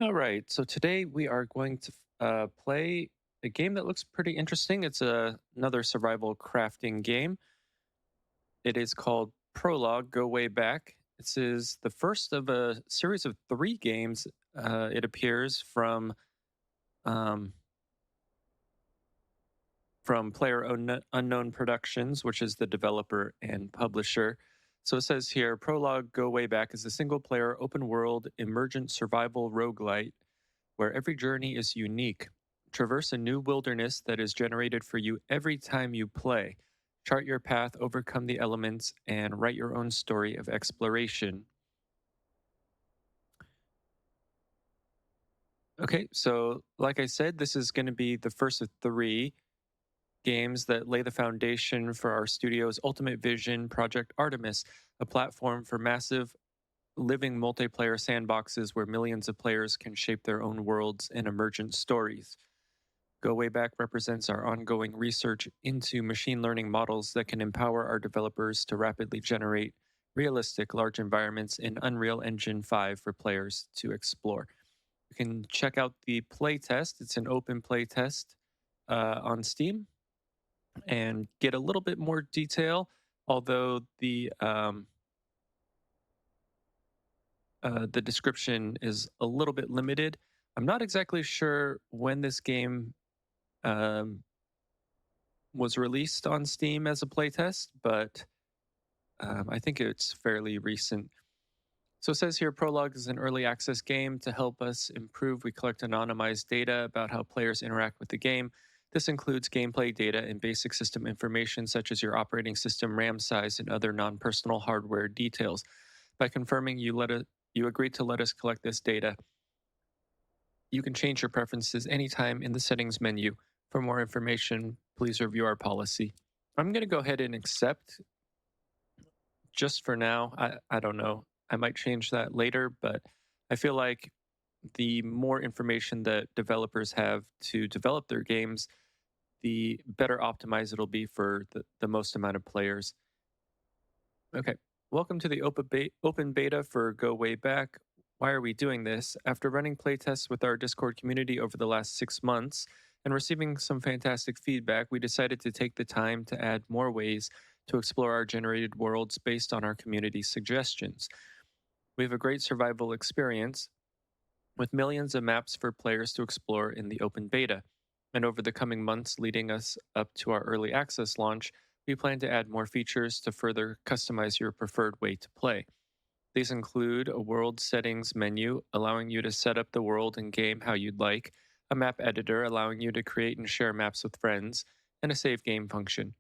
All right, so today we are going to play a game that looks pretty interesting. It's another survival crafting game. It is called Prologue, Go Way Back. This is the first of a series of three games, it appears, um, from Unknown Productions, which is the developer and publisher. So it says here Prologue, Go Way Back is a single player, open world, emergent survival roguelite where every journey is unique. Traverse a new wilderness that is generated for you every time you play. Chart your path, overcome the elements, and write your own story of exploration. Okay, so like I said, this is going to be the first of three games that lay the foundation for our studio's ultimate vision, Project Artemis, a platform for massive living multiplayer sandboxes where millions of players can shape their own worlds and emergent stories. Go Way Back represents our ongoing research into machine learning models that can empower our developers to rapidly generate realistic large environments in Unreal Engine 5 for players to explore. You can check out the playtest. It's an open playtest on Steam and get a little bit more detail, although the description is a little bit limited. I'm not exactly sure when this game um, was released on Steam as a playtest, but I think it's fairly recent. So it says here Prologue is an early access game. To help us improve, we collect anonymized data about how players interact with the game. This includes gameplay data and basic system information such as your operating system, RAM size, and other non personal hardware details. By confirming you agreed to let us collect this data, you can change your preferences anytime in the settings menu. For more information, please review our policy. I'm going to go ahead and accept just for now. I don't know. I might change that later, but I feel like the more information that developers have to develop their games, the better optimized it'll be for the most amount of players. Okay. Welcome to the open beta for Go Way Back. Why are we doing this? After running playtests with our Discord community over the last 6 months and receiving some fantastic feedback, we decided to take the time to add more ways to explore our generated worlds based on our community's suggestions. We have a great survival experience with millions of maps for players to explore in the open beta. And over the coming months leading us up to our early access launch, we plan to add more features to further customize your preferred way to play. These include a world settings menu, allowing you to set up the world and game how you'd like, a map editor, allowing you to create and share maps with friends, and a save game function.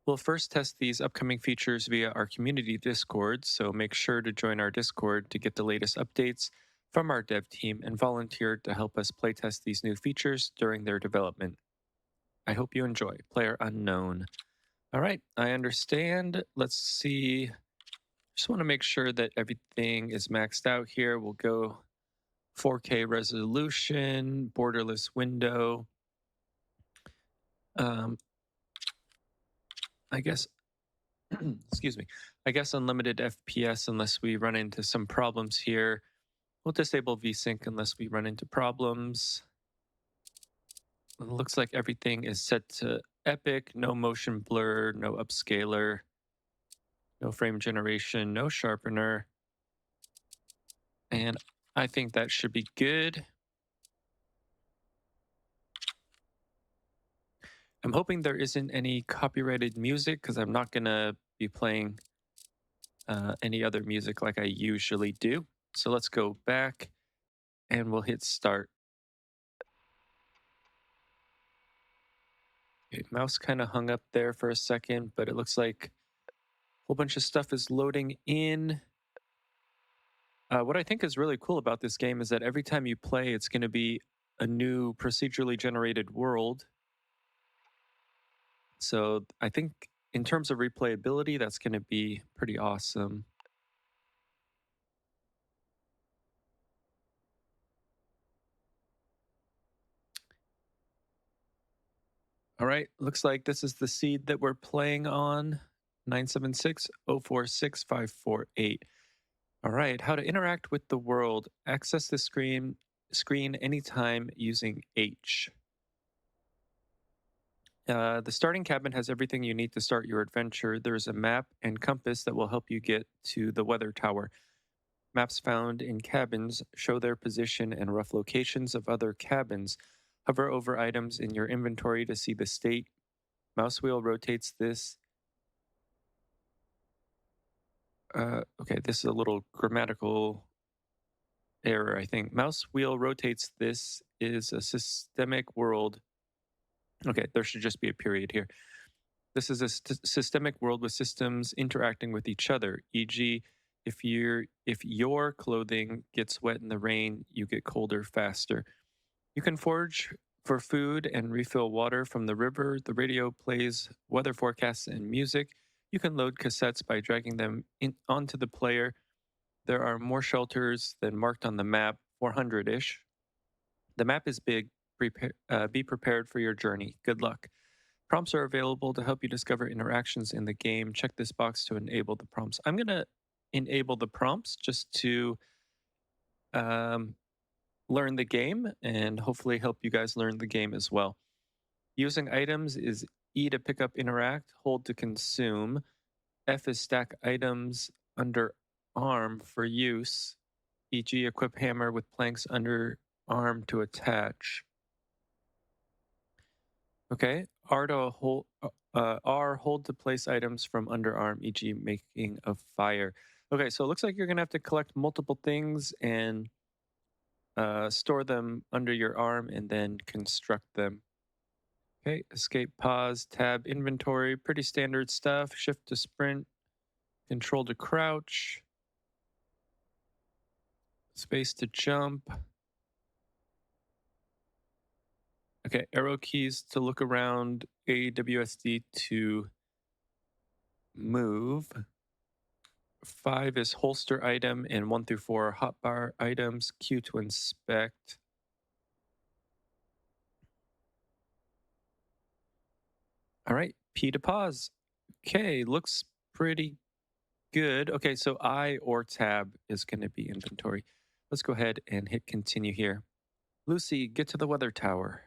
We'll first test these upcoming features via our community Discord, so make sure to join our Discord to get the latest updates from our dev team and volunteer to help us playtest these new features during their development. I hope you enjoy. Player unknown. All right, I understand. Let's see. Just want to make sure that everything is maxed out here. We'll go 4K resolution, borderless window. Um, I guess excuse me. I guess unlimited FPS unless we run into some problems here. We'll disable VSync unless we run into problems. It looks like everything is set to epic, no motion blur, no upscaler, no frame generation, no sharpener. And I think that should be good. I'm hoping there isn't any copyrighted music because I'm not going to be playing any other music like I usually do. So let's go back and we'll hit start. Okay, mouse kind of hung up there for a second, but it looks like a whole bunch of stuff is loading in. What I think is really cool about this game is that every time you play, it's going to be a new procedurally generated world. So I think in terms of replayability, that's going to be pretty awesome. All right, looks like this is the seed that we're playing on, 976046548. All right, how to interact with the world. Access the screen anytime using H. The starting cabin has everything you need to start your adventure. There's a map and compass that will help you get to the weather tower. Maps found in cabins show their position and rough locations of other cabins. Hover over items in your inventory to see the state. Mouse wheel rotates this. Okay, this is a little grammatical error, I think. Mouse wheel rotates this is a systemic world. Okay, there should just be a period here. This is a systemic world with systems interacting with each other. E.g., if your clothing gets wet in the rain, you get colder faster. You can forage for food and refill water from the river. The radio plays weather forecasts and music. You can load cassettes by dragging them onto the player. There are more shelters than marked on the map, 400-ish. The map is big. Be prepared for your journey. Good luck. Prompts are available to help you discover interactions in the game. Check this box to enable the prompts. I'm going to enable the prompts just to um, learn the game and hopefully help you guys learn the game as well. Using items is E to pick up, interact, hold to consume. F is stack items under arm for use, e.g., equip hammer with planks under arm to attach. Okay, R to hold, hold to place items from underarm, e.g., making a fire. Okay, so it looks like you're gonna have to collect multiple things and store them under your arm and then construct them. Okay, escape, pause, tab, inventory, pretty standard stuff. Shift to sprint, control to crouch, space to jump. Okay, arrow keys to look around, AWSD to move. 5 is holster item, and 1 through 4 are hotbar items. Q to inspect. All right, P to pause. Okay, looks pretty good. Okay, so I or tab is going to be inventory. Let's go ahead and hit continue here. Lucy, get to the weather tower.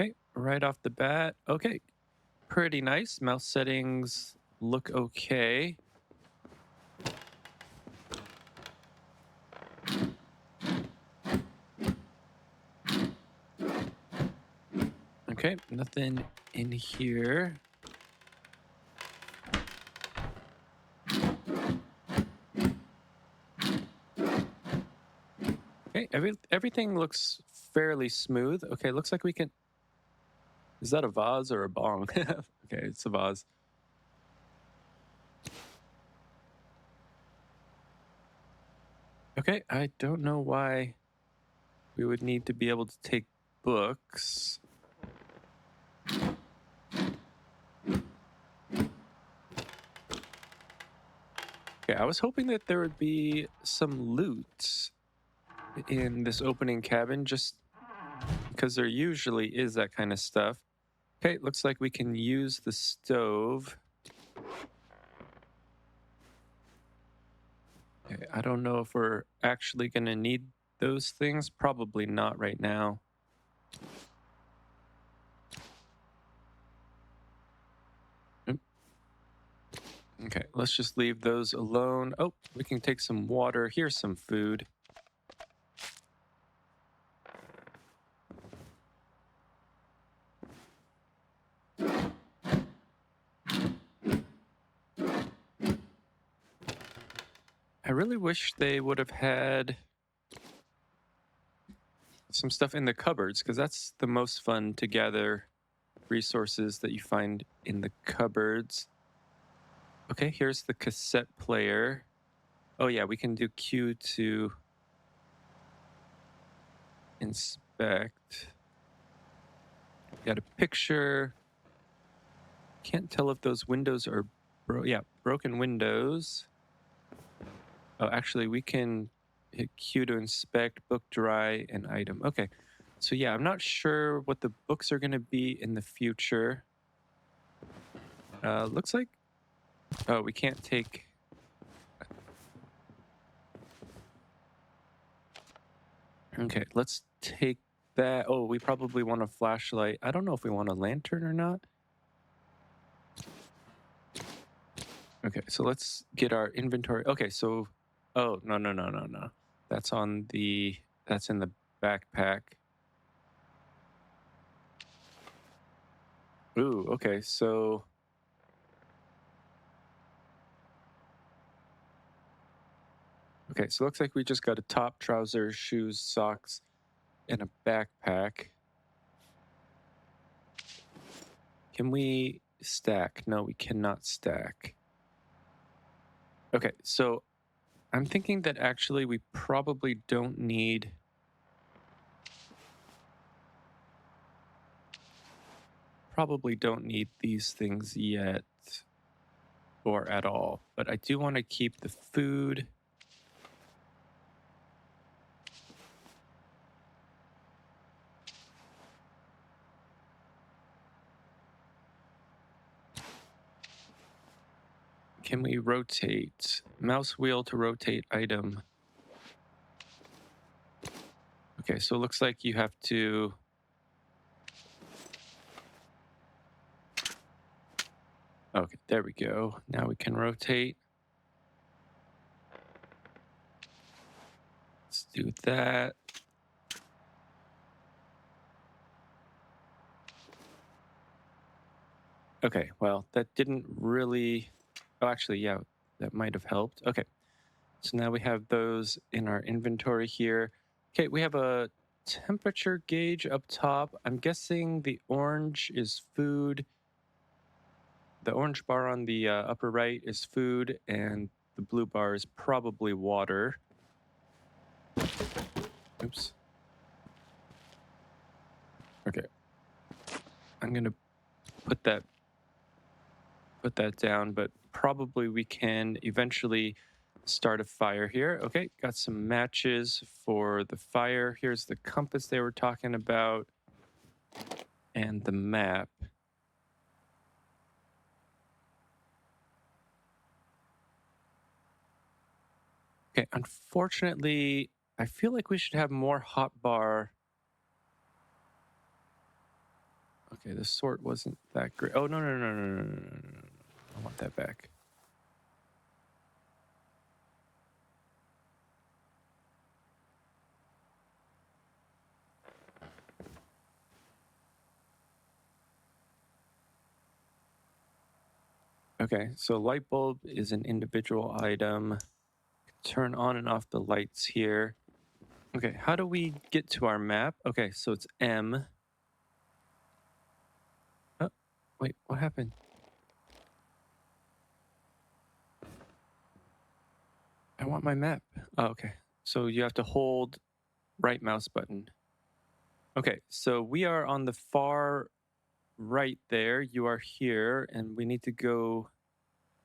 Okay, right off the bat. Okay, pretty nice. Mouse settings look okay. Okay, nothing in here. Okay, everything looks fairly smooth. Okay, looks like we can. Is that a vase or a bong? Okay, it's a vase. Okay, I don't know why we would need to be able to take books. Okay, I was hoping that there would be some loot in this opening cabin, just because there usually is that kind of stuff. Okay, looks like we can use the stove. Okay, I don't know if we're actually going to need those things. Probably not right now. Okay, let's just leave those alone. Oh, we can take some water. Here's some food. I really wish they would have had some stuff in the cupboards, because that's the most fun to gather resources that you find in the cupboards. Okay, here's the cassette player. Oh yeah, we can do Q to inspect. Got a picture. Can't tell if those windows are broken windows. Oh, actually, we can hit Q to inspect, book dry, and item. Okay, So yeah, I'm not sure what the books are going to be in the future. Looks like, oh, we can't take. Okay, let's take that. Oh, we probably want a flashlight. I don't know if we want a lantern or not. Okay, so let's get our inventory. Okay, so, oh, no, no, no, no, no. That's that's in the backpack. Ooh, okay, so. Okay, so it looks like we just got a top, trousers, shoes, socks, and a backpack. Can we stack? No, we cannot stack. Okay, so I'm thinking that actually we probably don't need. Probably don't need these things yet or at all, but I do want to keep the food. Can we rotate? Mouse wheel to rotate item. Okay, so it looks like you have to. Okay, there we go. Now we can rotate. Let's do that. Okay, well, that didn't really. Oh, actually, yeah, that might have helped. Okay, so now we have those in our inventory here. Okay, we have a temperature gauge up top. I'm guessing the orange is food. The orange bar on the upper right is food, and the blue bar is probably water. Oops. Okay. I'm gonna put that down, but probably we can eventually start a fire here. Okay, got some matches for the fire. Here's the compass they were talking about and the map. Okay, unfortunately, I feel like we should have more hot bar. Okay, the sort wasn't that great. Oh, no, no, no, no, no, no, no, no, no. I want that back. Okay, so light bulb is an individual item. Turn on and off the lights here. Okay, how do we get to our map? Okay, so it's M. Oh, wait, what happened? I want my map. Oh, okay. So you have to hold right mouse button. Okay, so we are on the far right there. You are here, and we need to go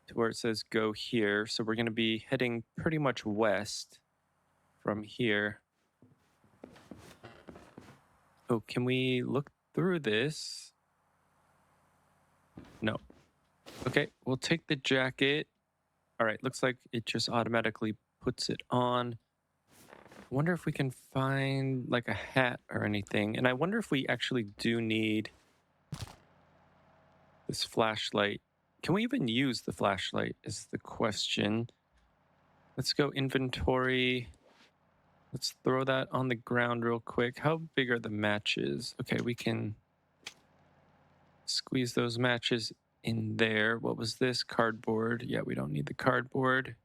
to where it says go here. So we're going to be heading pretty much west from here. Oh, can we look through this? No. Okay, we'll take the jacket. All right, looks like it just automatically puts it on. I wonder if we can find like a hat or anything. And I wonder if we actually do need this flashlight. Can we even use the flashlight is the question. Let's go inventory. Let's throw that on the ground real quick. How big are the matches? Okay, we can squeeze those matches in there. What was this? Cardboard. Yeah, we don't need the cardboard.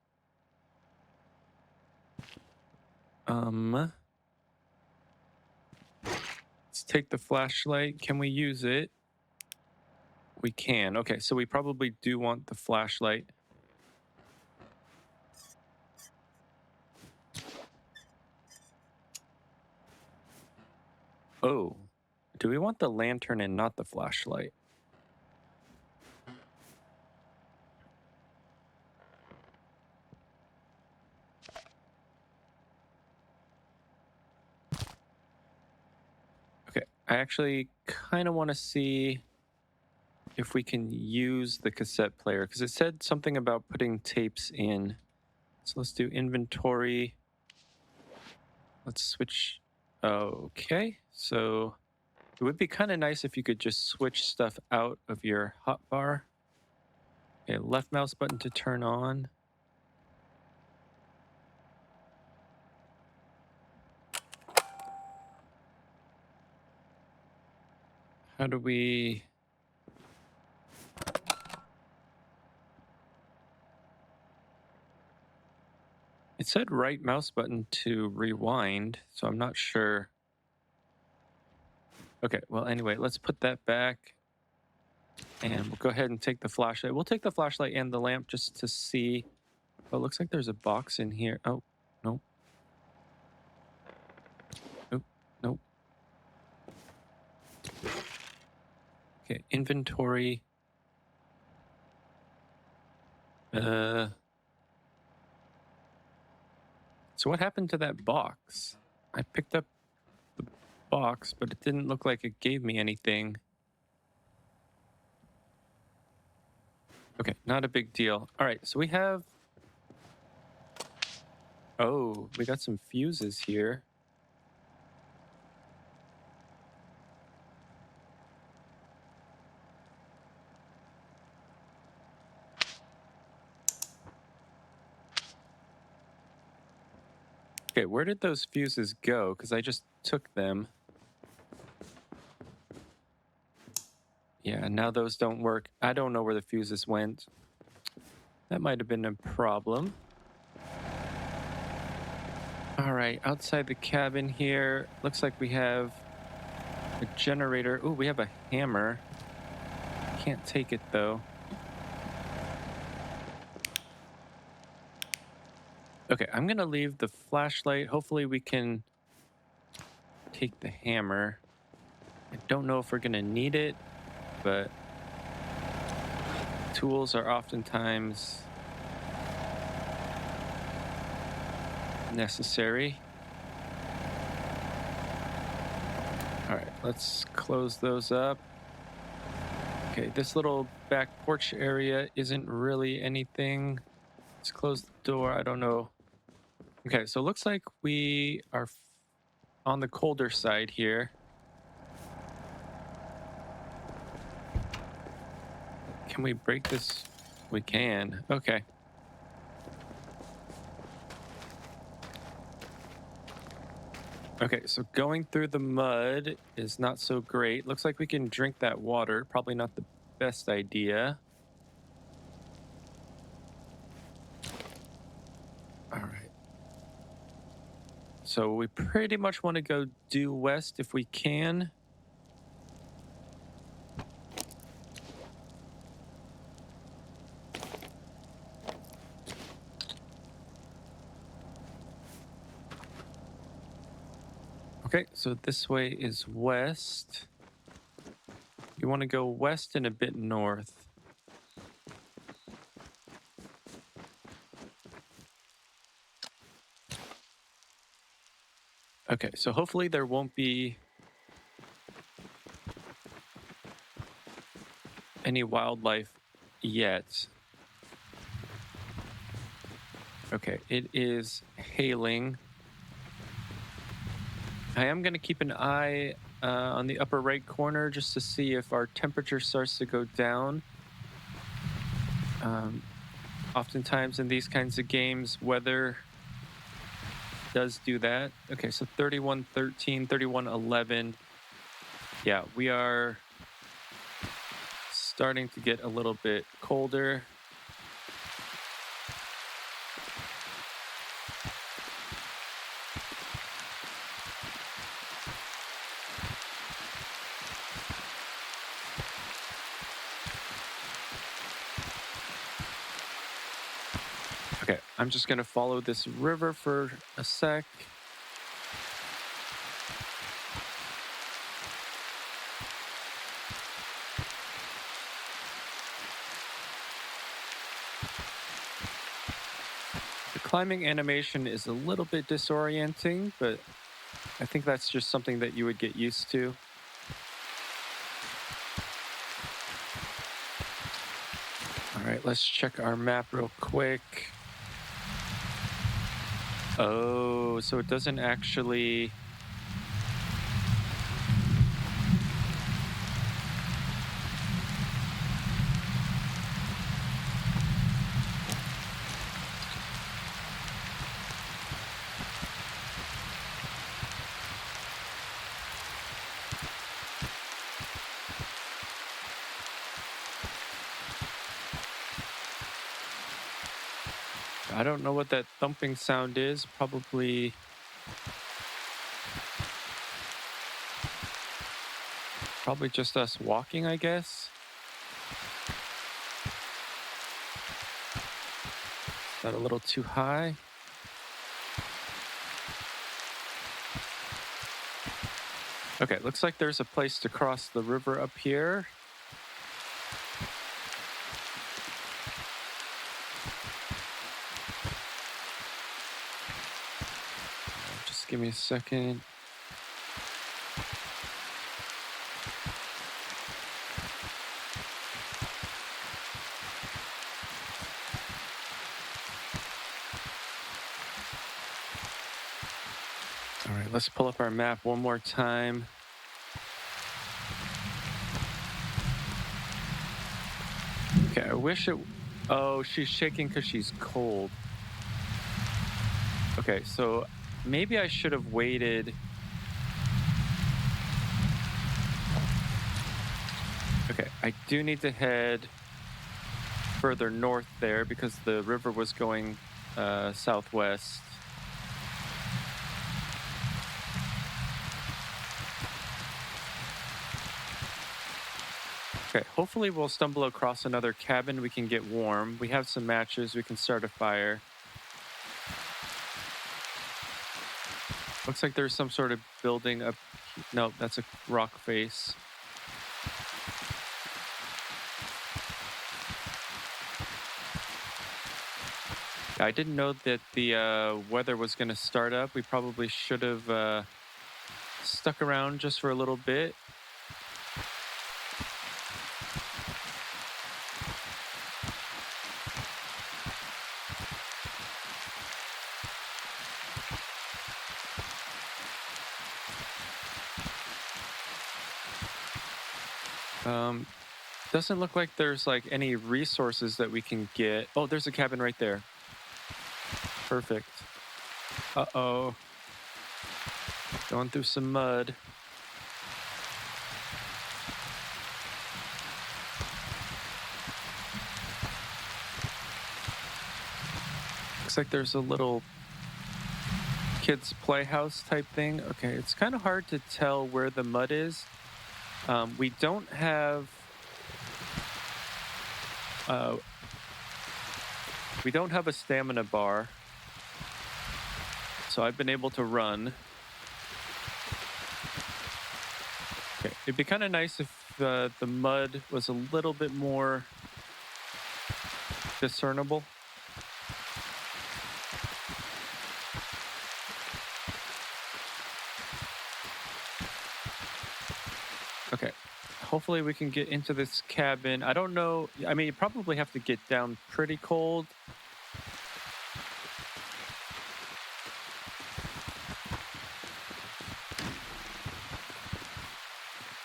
Let's take the flashlight. Can we use it? We can. Okay, so we probably do want the flashlight. Oh, do we want the lantern and not the flashlight? I actually kind of want to see if we can use the cassette player, because it said something about putting tapes in. So let's do inventory. Let's switch. Okay, so it would be kind of nice if you could just switch stuff out of your hotbar. Okay, left mouse button to turn on. How do we... It said right mouse button to rewind, so I'm not sure. Okay, well, anyway, let's put that back. And we'll go ahead and take the flashlight. We'll take the flashlight and the lamp just to see. Oh, it looks like there's a box in here. Oh, no. Nope, nope. Okay, inventory. So what happened to that box? I picked up the box, but it didn't look like it gave me anything. Okay, not a big deal. All right, so we have... Oh, we got some fuses here. Okay, where did those fuses go? Because I just took them. Yeah, now those don't work. I don't know where the fuses went. That might have been a problem. All right, outside the cabin here, looks like we have a generator. Ooh, we have a hammer. Can't take it though. Okay, I'm gonna leave the flashlight. Hopefully we can take the hammer. I don't know if we're gonna need it, but tools are oftentimes necessary. All right, let's close those up. Okay, this little back porch area isn't really anything. Let's close the door. I don't know. Okay, so it looks like we are on the colder side here. Can we break this? We can. Okay. Okay, so going through the mud is not so great. Looks like we can drink that water. Probably not the best idea. All right. So we pretty much want to go due west if we can. Okay, so this way is west. You want to go west and a bit north. Okay, so hopefully there won't be any wildlife yet. Okay, it is hailing. I am going to keep an eye on the upper right corner just to see if our temperature starts to go down. Oftentimes in these kinds of games, weather does do that. Okay, so 31:13, 31:11. Yeah, we are starting to get a little bit colder. Okay, I'm just going to follow this river for a sec. The climbing animation is a little bit disorienting, but I think that's just something that you would get used to. All right, let's check our map real quick. Oh, so it doesn't actually... I don't know what that thumping sound is. Probably just us walking, I guess. Is that a little too high? Okay, looks like there's a place to cross the river up here. Just give me a second. All right, let's pull up our map one more time. Okay, I wish it... Oh, she's shaking because she's cold. Okay, so maybe I should have waited. Okay, I do need to head further north there because the river was going southwest. Okay, hopefully we'll stumble across another cabin we can get warm. We have some matches, we can start a fire. Looks like there's some sort of building up. No, that's a rock face. I didn't know that the weather was going to start up. We probably should have stuck around just for a little bit. Doesn't look like there's like any resources that we can get. Oh, there's a cabin right there. Perfect. Uh-oh. Going through some mud. Looks like there's a little kids playhouse type thing. Okay, it's kind of hard to tell where the mud is. We don't have a stamina bar, so I've been able to run. Okay, it'd be kind of nice if the mud was a little bit more discernible. Okay, hopefully we can get into this cabin. I don't know. I mean, you probably have to get down pretty cold.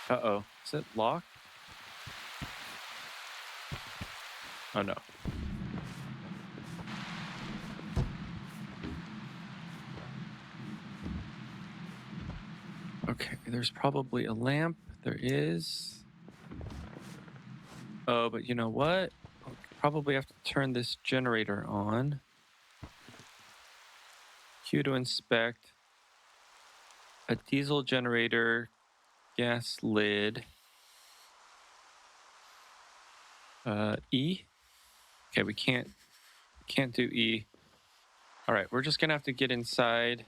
Uh-oh. Is it locked? Oh, no. Okay, there's probably a lamp. There is. Oh, but you know what? I'll probably have to turn this generator on. Q to inspect. A diesel generator, gas lid. E? Okay, we can't do E. All right, we're just gonna have to get inside.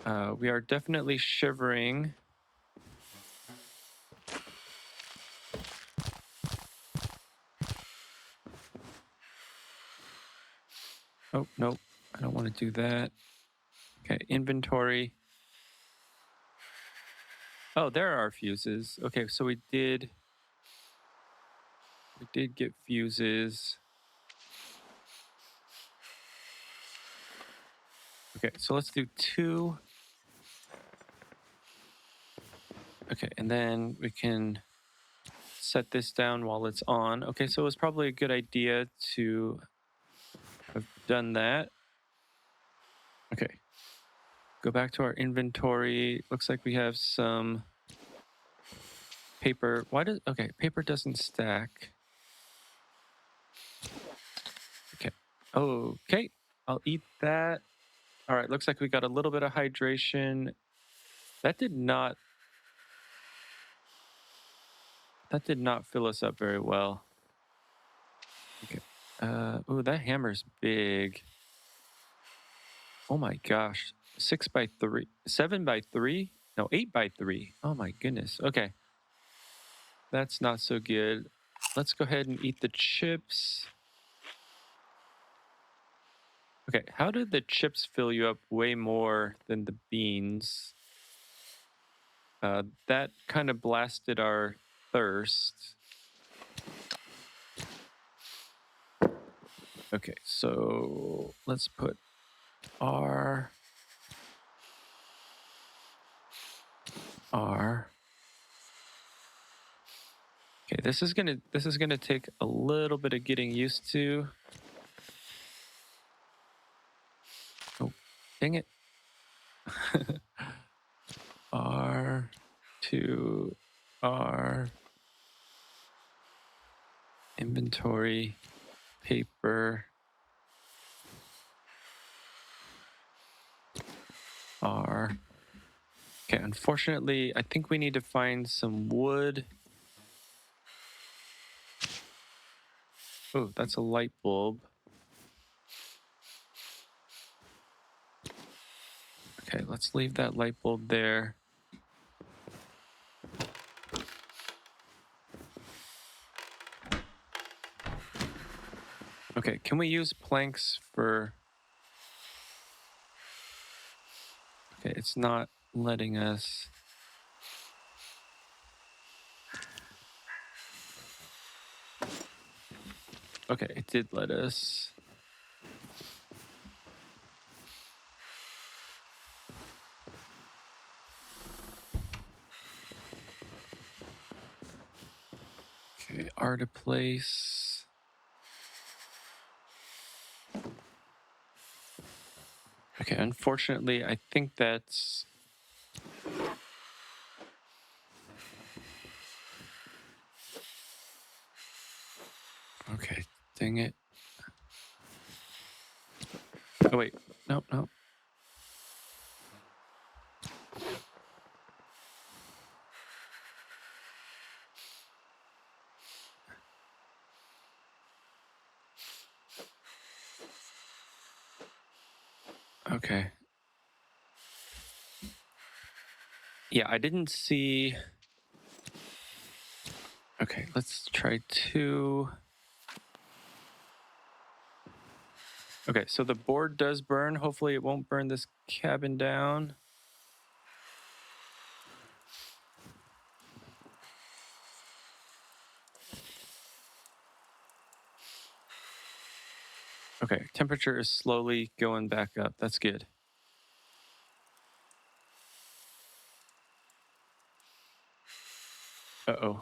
We are definitely shivering. Oh, nope, I don't want to do that. Okay, inventory. Oh, there are fuses. Okay, so we did did get fuses. Okay, so let's do 2. Okay, and then we can set this down while it's on. Okay, so it was probably a good idea to have done that. Okay. Go back to our inventory. Looks like we have some paper. Okay, paper doesn't stack. Okay. Okay, I'll eat that. All right, looks like we got a little bit of hydration. That did not fill us up very well. Okay. Oh, that hammer's big. Oh my gosh. 6 by 3. 7 by 3? No, 8 by 3. Oh my goodness. Okay. That's not so good. Let's go ahead and eat the chips. Okay, how did the chips fill you up way more than the beans? That kind of blasted our thirst. Okay, so let's put R. Okay, this is gonna take a little bit of getting used to. Oh, dang it. R to R. Inventory, paper, R. Okay, unfortunately, I think we need to find some wood. Oh, that's a light bulb. Okay, let's leave that light bulb there. Okay, can we use planks for... Okay, it's not letting us... Okay, it did let us. Okay, R to place. Okay, unfortunately, I think that's... Okay, dang it. Oh, wait. Nope, nope. Okay. Yeah, I didn't see... Okay, let's try 2. Okay, so the board does burn. Hopefully it won't burn this cabin down. Okay, temperature is slowly going back up. That's good. Uh-oh.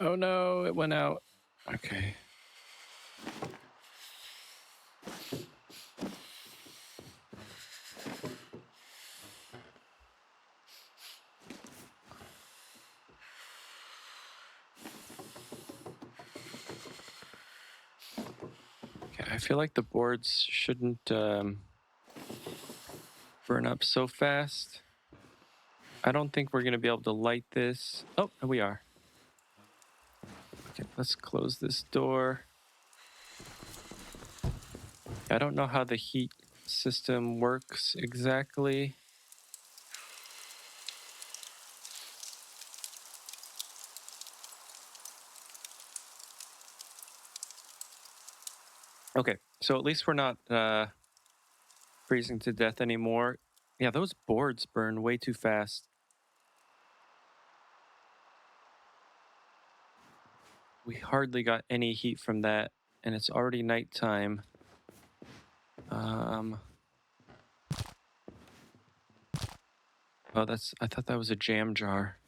Oh no, it went out. Okay. Okay, I feel like the boards shouldn't burn up so fast. I don't think we're gonna be able to light this. Oh, we are. Okay, let's close this door. I don't know how the heat system works exactly. Okay, so at least we're not freezing to death anymore. Yeah, those boards burn way too fast. We hardly got any heat from that, and it's already nighttime. Oh, I thought that was a jam jar.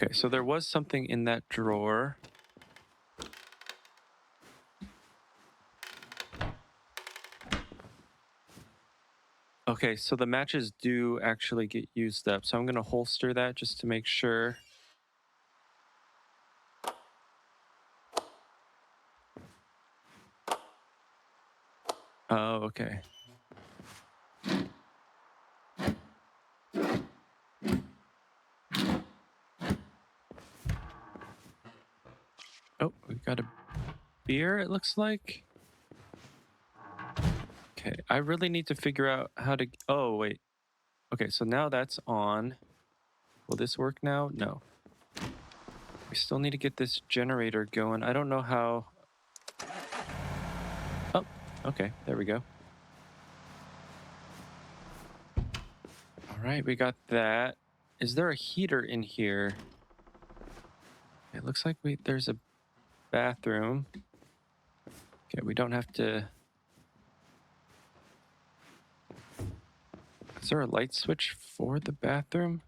Okay, so there was something in that drawer. Okay, so the matches do actually get used up. So I'm going to holster that just to make sure. Oh, okay. Oh, we got a beer, it looks like. Okay, I really need to figure out how to... Oh, wait. Okay, so now that's on. Will this work now? No. We still need to get this generator going. I don't know how... Oh, okay, there we go. All right, we got that. Is there a heater in here? It looks like there's a bathroom. Okay, we don't have to... Is there a light switch for the bathroom?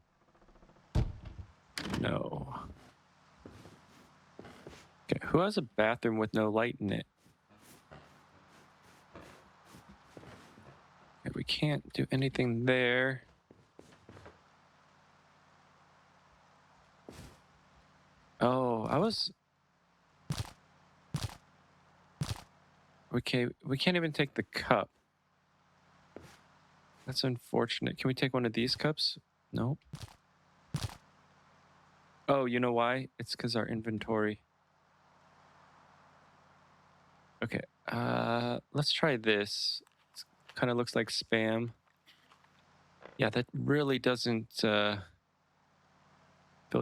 No. Okay, who has a bathroom with no light in it? Okay, we can't do anything there. Oh, Okay, we can't even take the cup. That's unfortunate. Can we take one of these cups? Nope. Oh, you know why? It's because our inventory. Okay, let's try this. It kind of looks like spam. Yeah, that really doesn't fill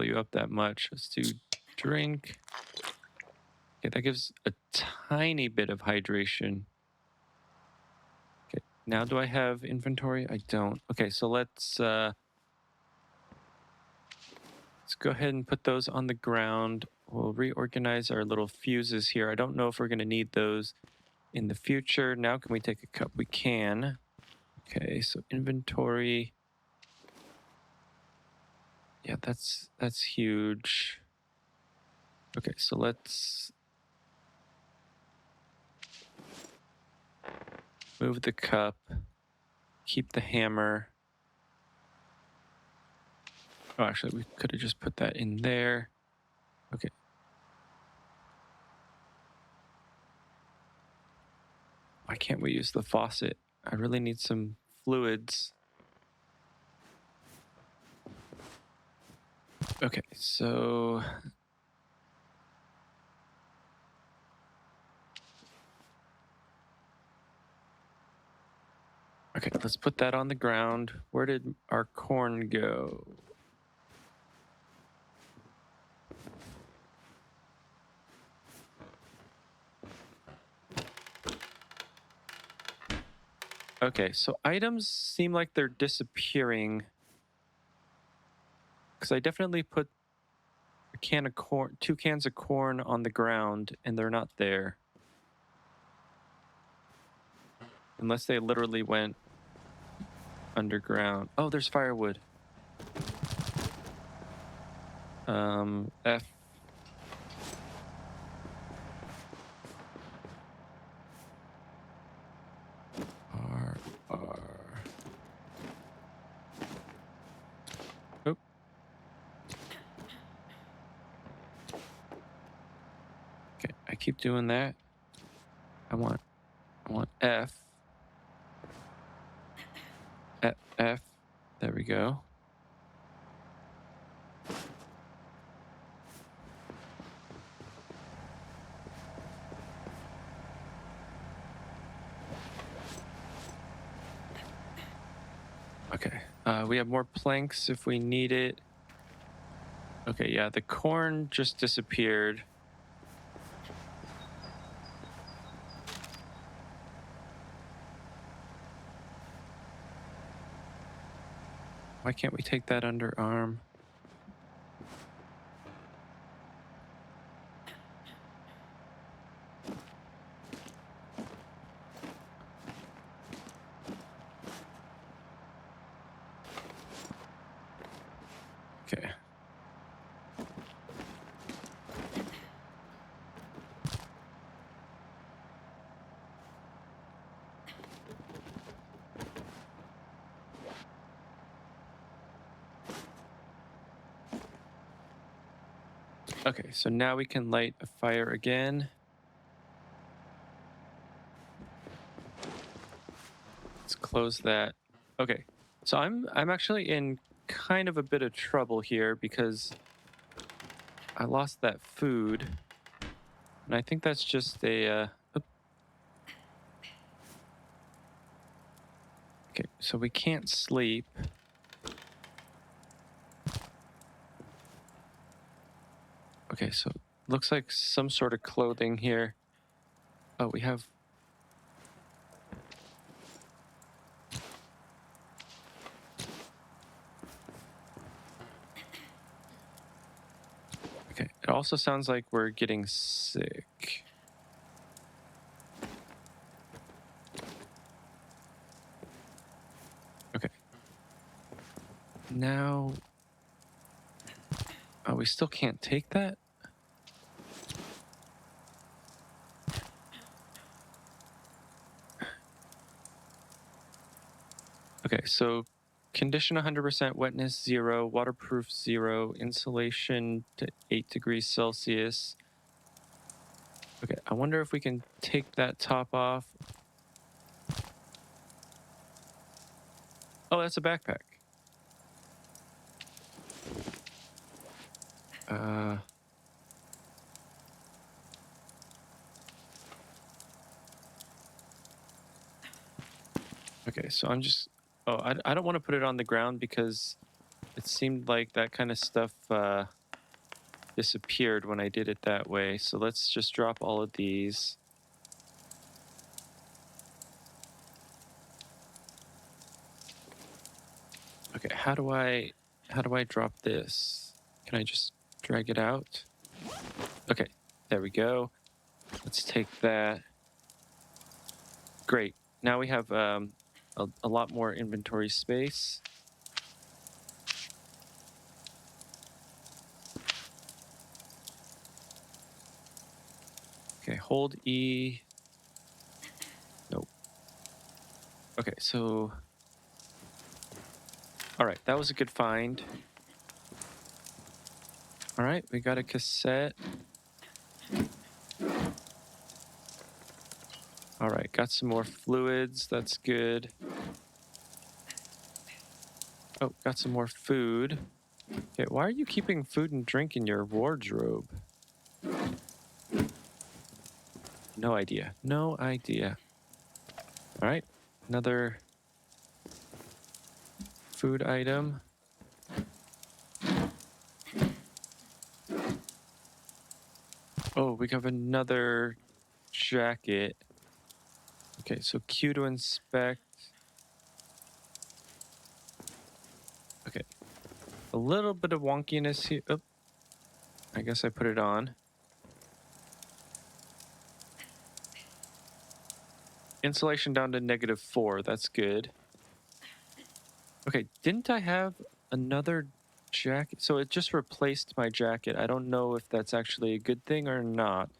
you up that much. Let's do drink. Okay, that gives a tiny bit of hydration. Okay, now do I have inventory? I don't. Okay, so let's go ahead and put those on the ground. We'll reorganize our little fuses here. I don't know if we're going to need those in the future. Now can we take a cup? We can. Okay, so inventory. Yeah, that's huge. Okay, so let's move the cup. Keep the hammer. Oh, actually, we could have just put that in there. Okay. Why can't we use the faucet? I really need some fluids. Okay, so... Okay, let's put that on the ground. Where did our corn go? Okay, so items seem like they're disappearing. Because I definitely put a can of corn, 2 cans of corn on the ground, and they're not there. Unless they literally went underground. Oh, there's firewood. F. R. R. Oh. Okay, I keep doing that. I want F. F. There we go. Okay, we have more planks if we need it. Okay, yeah, the corn just disappeared. Why can't we take that underarm? Okay. Okay, so now we can light a fire again. Let's close that. Okay, so I'm actually in kind of a bit of trouble here because I lost that food, and I think that's just a. Okay, so we can't sleep. Okay, so looks like some sort of clothing here. Oh, we have. Okay, it also sounds like we're getting sick. Okay. Now. Oh, we still can't take that? Okay, so condition 100%, wetness 0, waterproof 0, insulation to 8 degrees Celsius. Okay, I wonder if we can take that top off. Oh, that's a backpack. Okay, so I'm just. Oh, I don't want to put it on the ground because it seemed like that kind of stuff disappeared when I did it that way. So let's just drop all of these. Okay, how do I drop this? Can I just drag it out? Okay, there we go. Let's take that. Great. Now we have a lot more inventory space. Okay, hold E. Nope. Okay, so. All right, that was a good find. All right, we got a cassette. All right, got some more fluids. That's good. Oh, got some more food. Okay, why are you keeping food and drink in your wardrobe? No idea. No idea. All right, another food item. Oh, we have another jacket. Okay, so Q to inspect. Okay, a little bit of wonkiness here. Oh, I guess I put it on. Insulation down to -4. That's good. Okay, didn't I have another jacket? So it just replaced my jacket. I don't know if that's actually a good thing or not.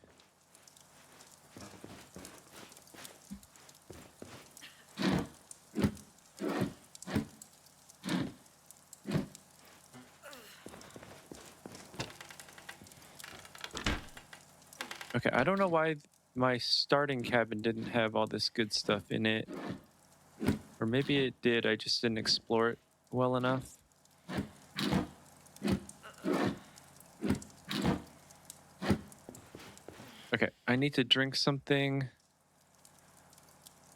Okay, I don't know why my starting cabin didn't have all this good stuff in it. Or maybe it did, I just didn't explore it well enough. Okay, I need to drink something.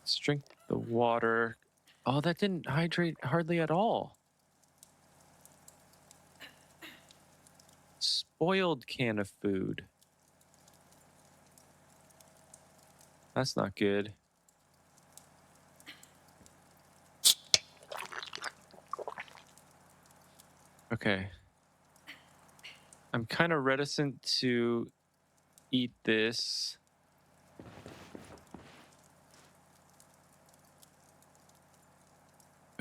Let's drink the water. Oh, that didn't hydrate hardly at all. Spoiled can of food. That's not good. Okay. I'm kind of reticent to eat this.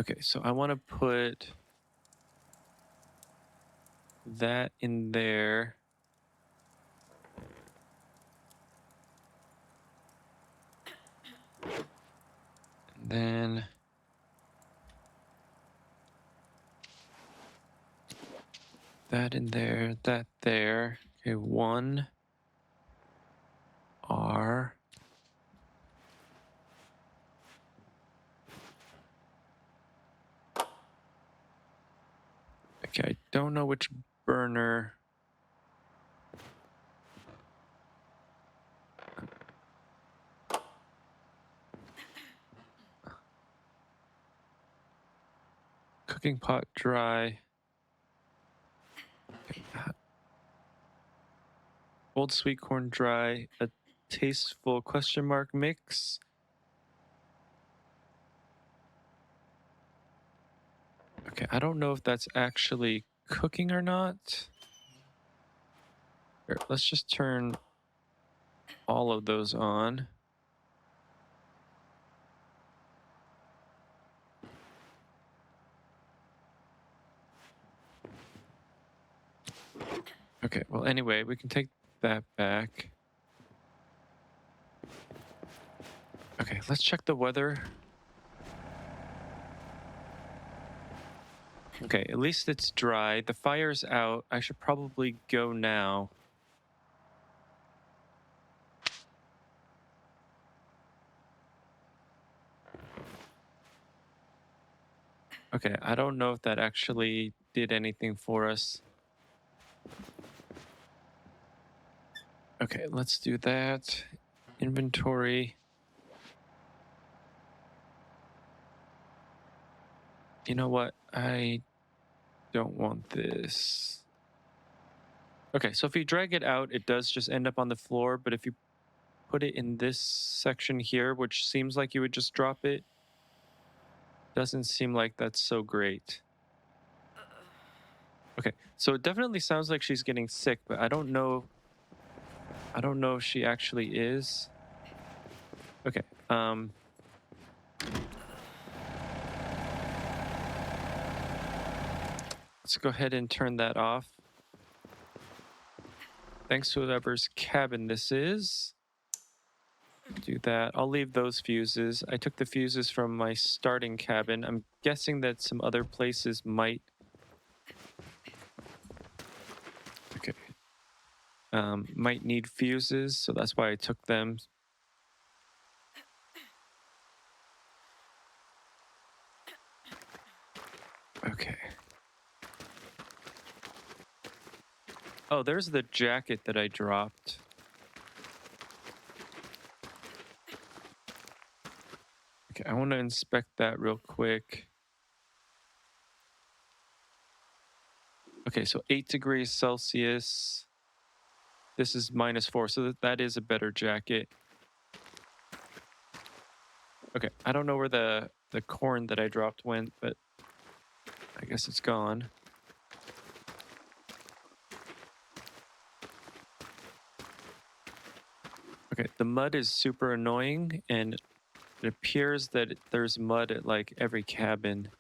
Okay, so I want to put that in there. And then that in there, that there. Okay, 1 R. Okay, I don't know which burner. Cooking pot dry. Okay. Old sweet corn dry. A tasteful question mark mix. Okay, I don't know if that's actually cooking or not. Here, let's just turn all of those on. Okay, well, anyway, we can take that back. Okay, let's check the weather. Okay, at least it's dry. The fire's out. I should probably go now. Okay, I don't know if that actually did anything for us. Okay, let's do that. Inventory. You know what? I don't want this. Okay, so if you drag it out, it does just end up on the floor, but if you put it in this section here, which seems like you would just drop it, doesn't seem like that's so great. Okay, so it definitely sounds like she's getting sick, but I don't know if she actually is. Okay, let's go ahead and turn that off. Thanks to whoever's cabin this is. Do that. I'll leave those fuses. I took the fuses from my starting cabin. I'm guessing that some other places might. Okay. Might need fuses, so that's why I took them. Okay. Oh, there's the jacket that I dropped. Okay, I want to inspect that real quick. Okay, so 8 degrees Celsius. This is -4, so that is a better jacket. Okay, I don't know where the corn that I dropped went, but I guess it's gone. Okay, the mud is super annoying, and it appears that there's mud at like every cabin,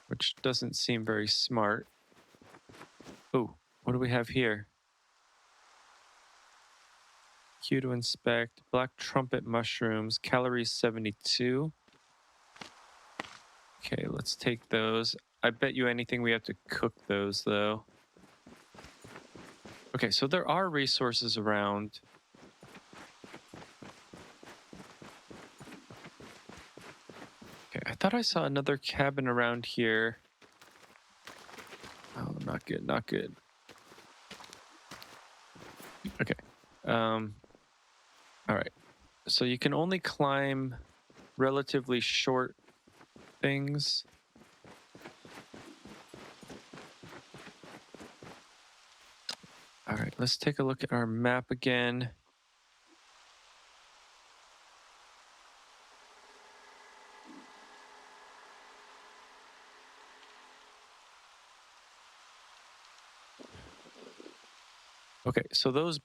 which doesn't seem very smart. Oh, what do we have here? Q to inspect, black trumpet mushrooms, calories 72. Okay, let's take those. I bet you anything we have to cook those though. Okay, so there are resources around. Okay, I thought I saw another cabin around here. Oh, not good, not good. Okay. All right. So you can only climb relatively short things. All right, let's take a look at our map again. Okay, so those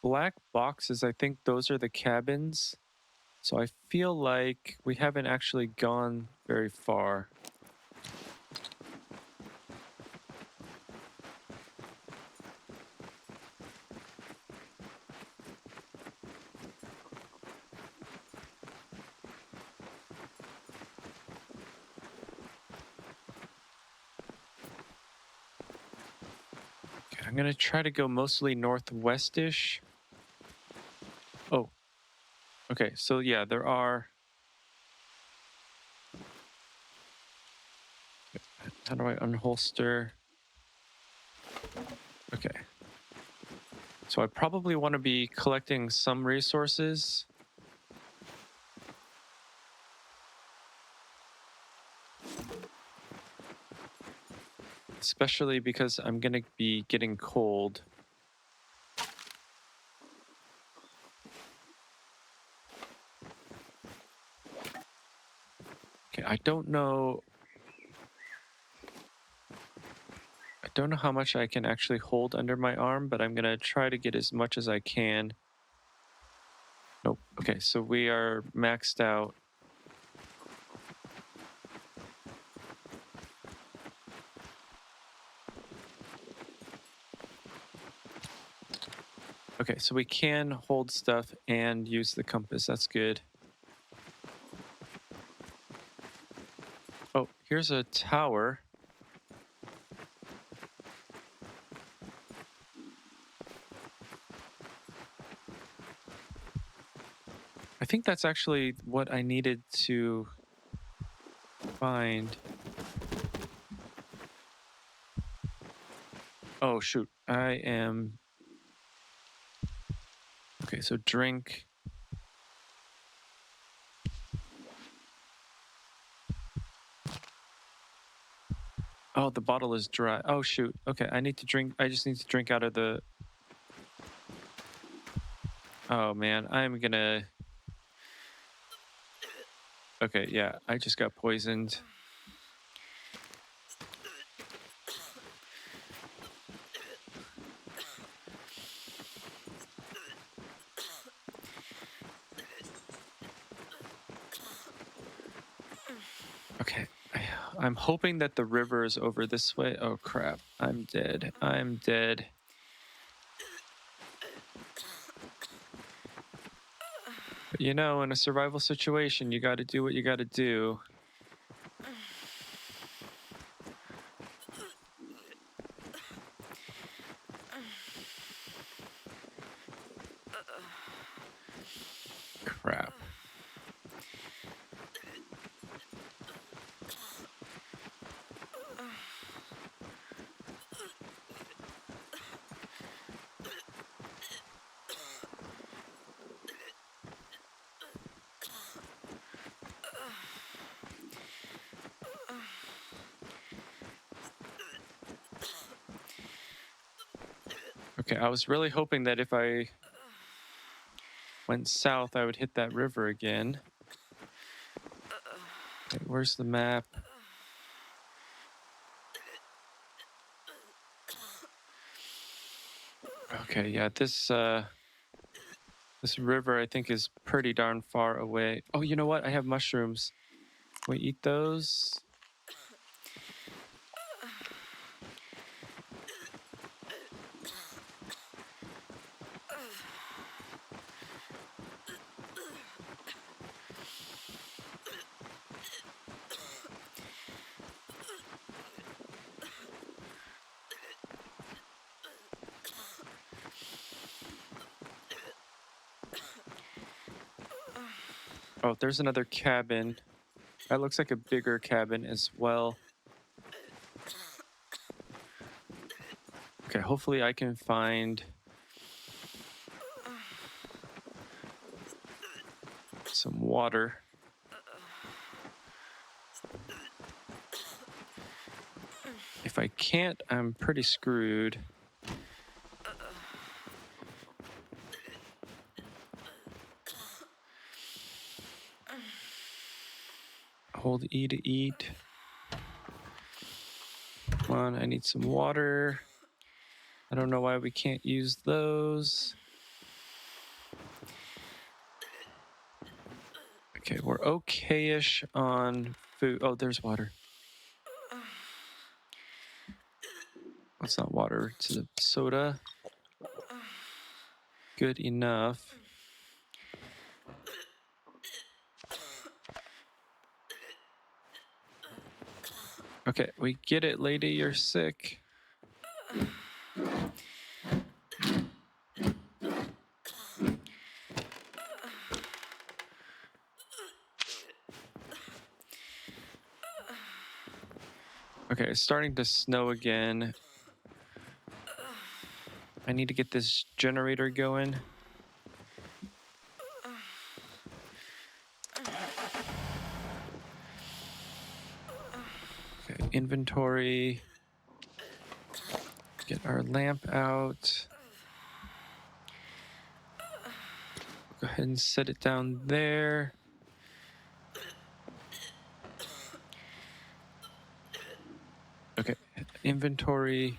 black boxes, I think those are the cabins. So I feel like we haven't actually gone very far. Okay, I'm gonna try to go mostly northwestish. Oh, okay, so yeah, there are. How do I unholster? Okay. So I probably want to be collecting some resources. Especially because I'm going to be getting cold. Okay, I don't know how much I can actually hold under my arm, but I'm going to try to get as much as I can. Nope. Okay, so we are maxed out. Okay, so we can hold stuff and use the compass. That's good. Oh, here's a tower. I think that's actually what I needed to find. Oh, shoot. I am... Okay, so drink. Oh, the bottle is dry. Oh, shoot. Okay, I need to drink. I just need to drink out of the... Oh, man. I'm gonna... Okay, yeah. I just got poisoned. Okay. I'm hoping that the river is over this way. Oh, crap. I'm dead. I'm dead. But you know, in a survival situation, you gotta do what you gotta do. Crap. Okay, I was really hoping that if I went south, I would hit that river again. Okay, where's the map? Okay, yeah, this river I think is pretty darn far away. Oh, you know what? I have mushrooms. Can we eat those? Oh, there's another cabin. That looks like a bigger cabin as well. Okay, hopefully I can find some water. If I can't, I'm pretty screwed. Hold E to eat. Come on, I need some water. I don't know why we can't use those. Okay, we're okay-ish on food. Oh, there's water. It's not water, it's a soda. Good enough. Okay, we get it, lady, you're sick. Okay, it's starting to snow again. I need to get this generator going. Okay, inventory. Get our lamp out. Go ahead and set it down there. Okay, inventory.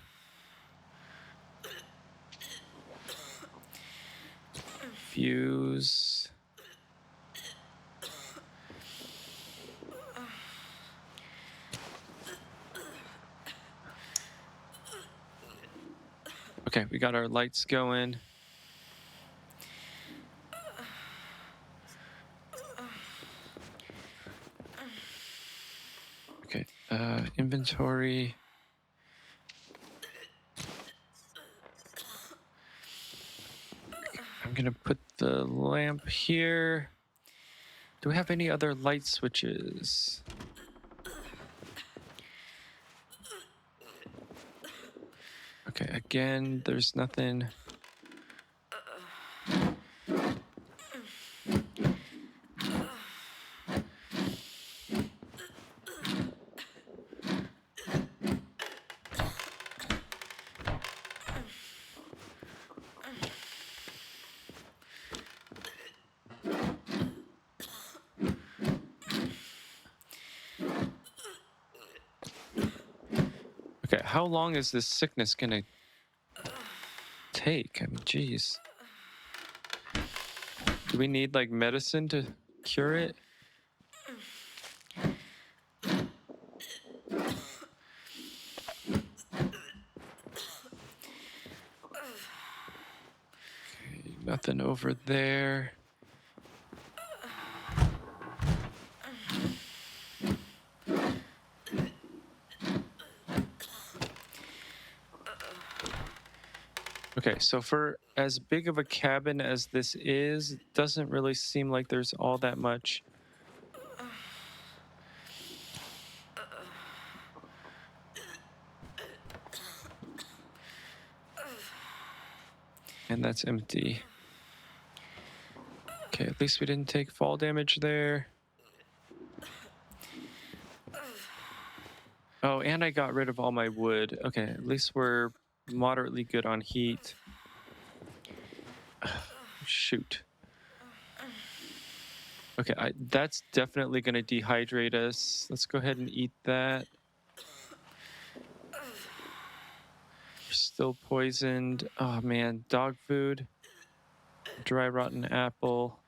Fuse. Okay, we got our lights going. Okay, inventory. I'm gonna put the lamp here. Do we have any other light switches? Okay, again, there's nothing. Okay, how long is this sickness gonna take? I mean, geez. Do we need like medicine to cure it? Okay, nothing over there. Okay, so for as big of a cabin as this is, it doesn't really seem like there's all that much. And that's empty. Okay, at least we didn't take fall damage there. Oh, and I got rid of all my wood. Okay, at least we're moderately good on heat. Shoot. Okay, that's definitely going to dehydrate us. Let's go ahead and eat that. We're still poisoned. Oh man, dog food. Dry rotten apple.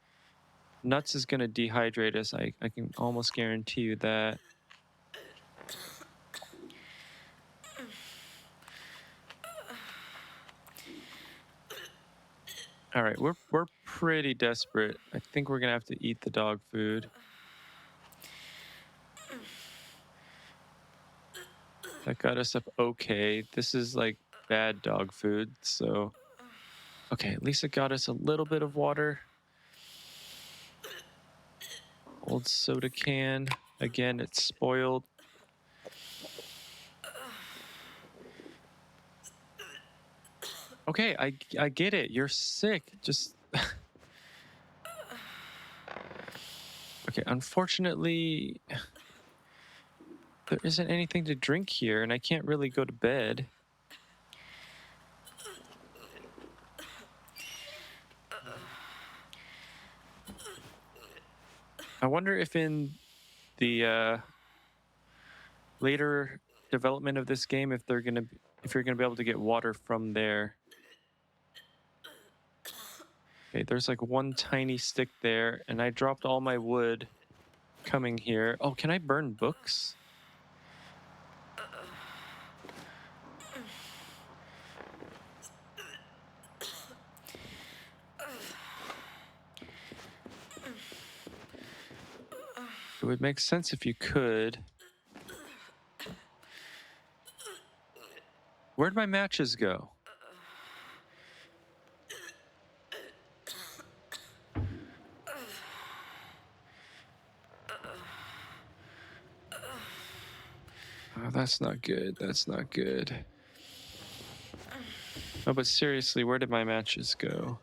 Nuts is going to dehydrate us. I can almost guarantee you that. All right, we're pretty desperate. I think we're gonna have to eat the dog food. That got us up okay. This is like bad dog food, so okay, at least it got us a little bit of water. Old soda can. Again, it's spoiled. Okay, I get it. You're sick. Just okay, unfortunately there isn't anything to drink here and I can't really go to bed. I wonder if in the later development of this game if you're gonna be able to get water from there. Okay, there's like one tiny stick there, and I dropped all my wood coming here. Oh, can I burn books? It would make sense if you could. Where'd my matches go? Oh, that's not good. That's not good. Oh, but seriously, where did my matches go?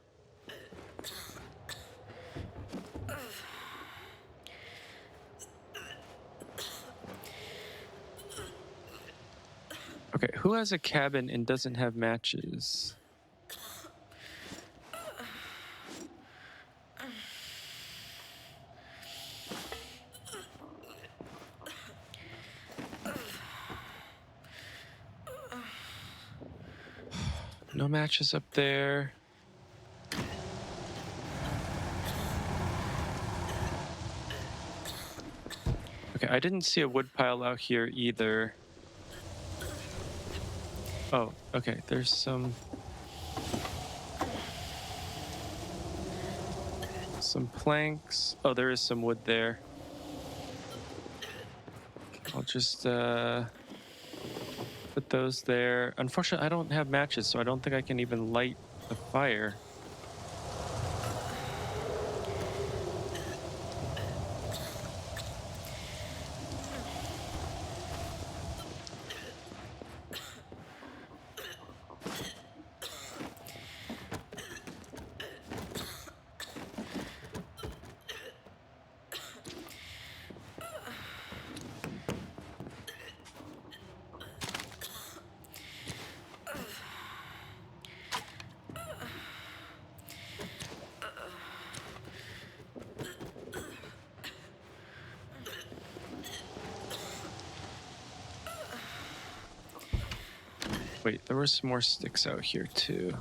Okay, who has a cabin and doesn't have matches? No matches up there. Okay, I didn't see a wood pile out here either. Oh, okay, there's some planks. Oh, there is some wood there. I'll just put those there. Unfortunately, I don't have matches, so I don't think I can even light the fire. Wait, there were some more sticks out here too.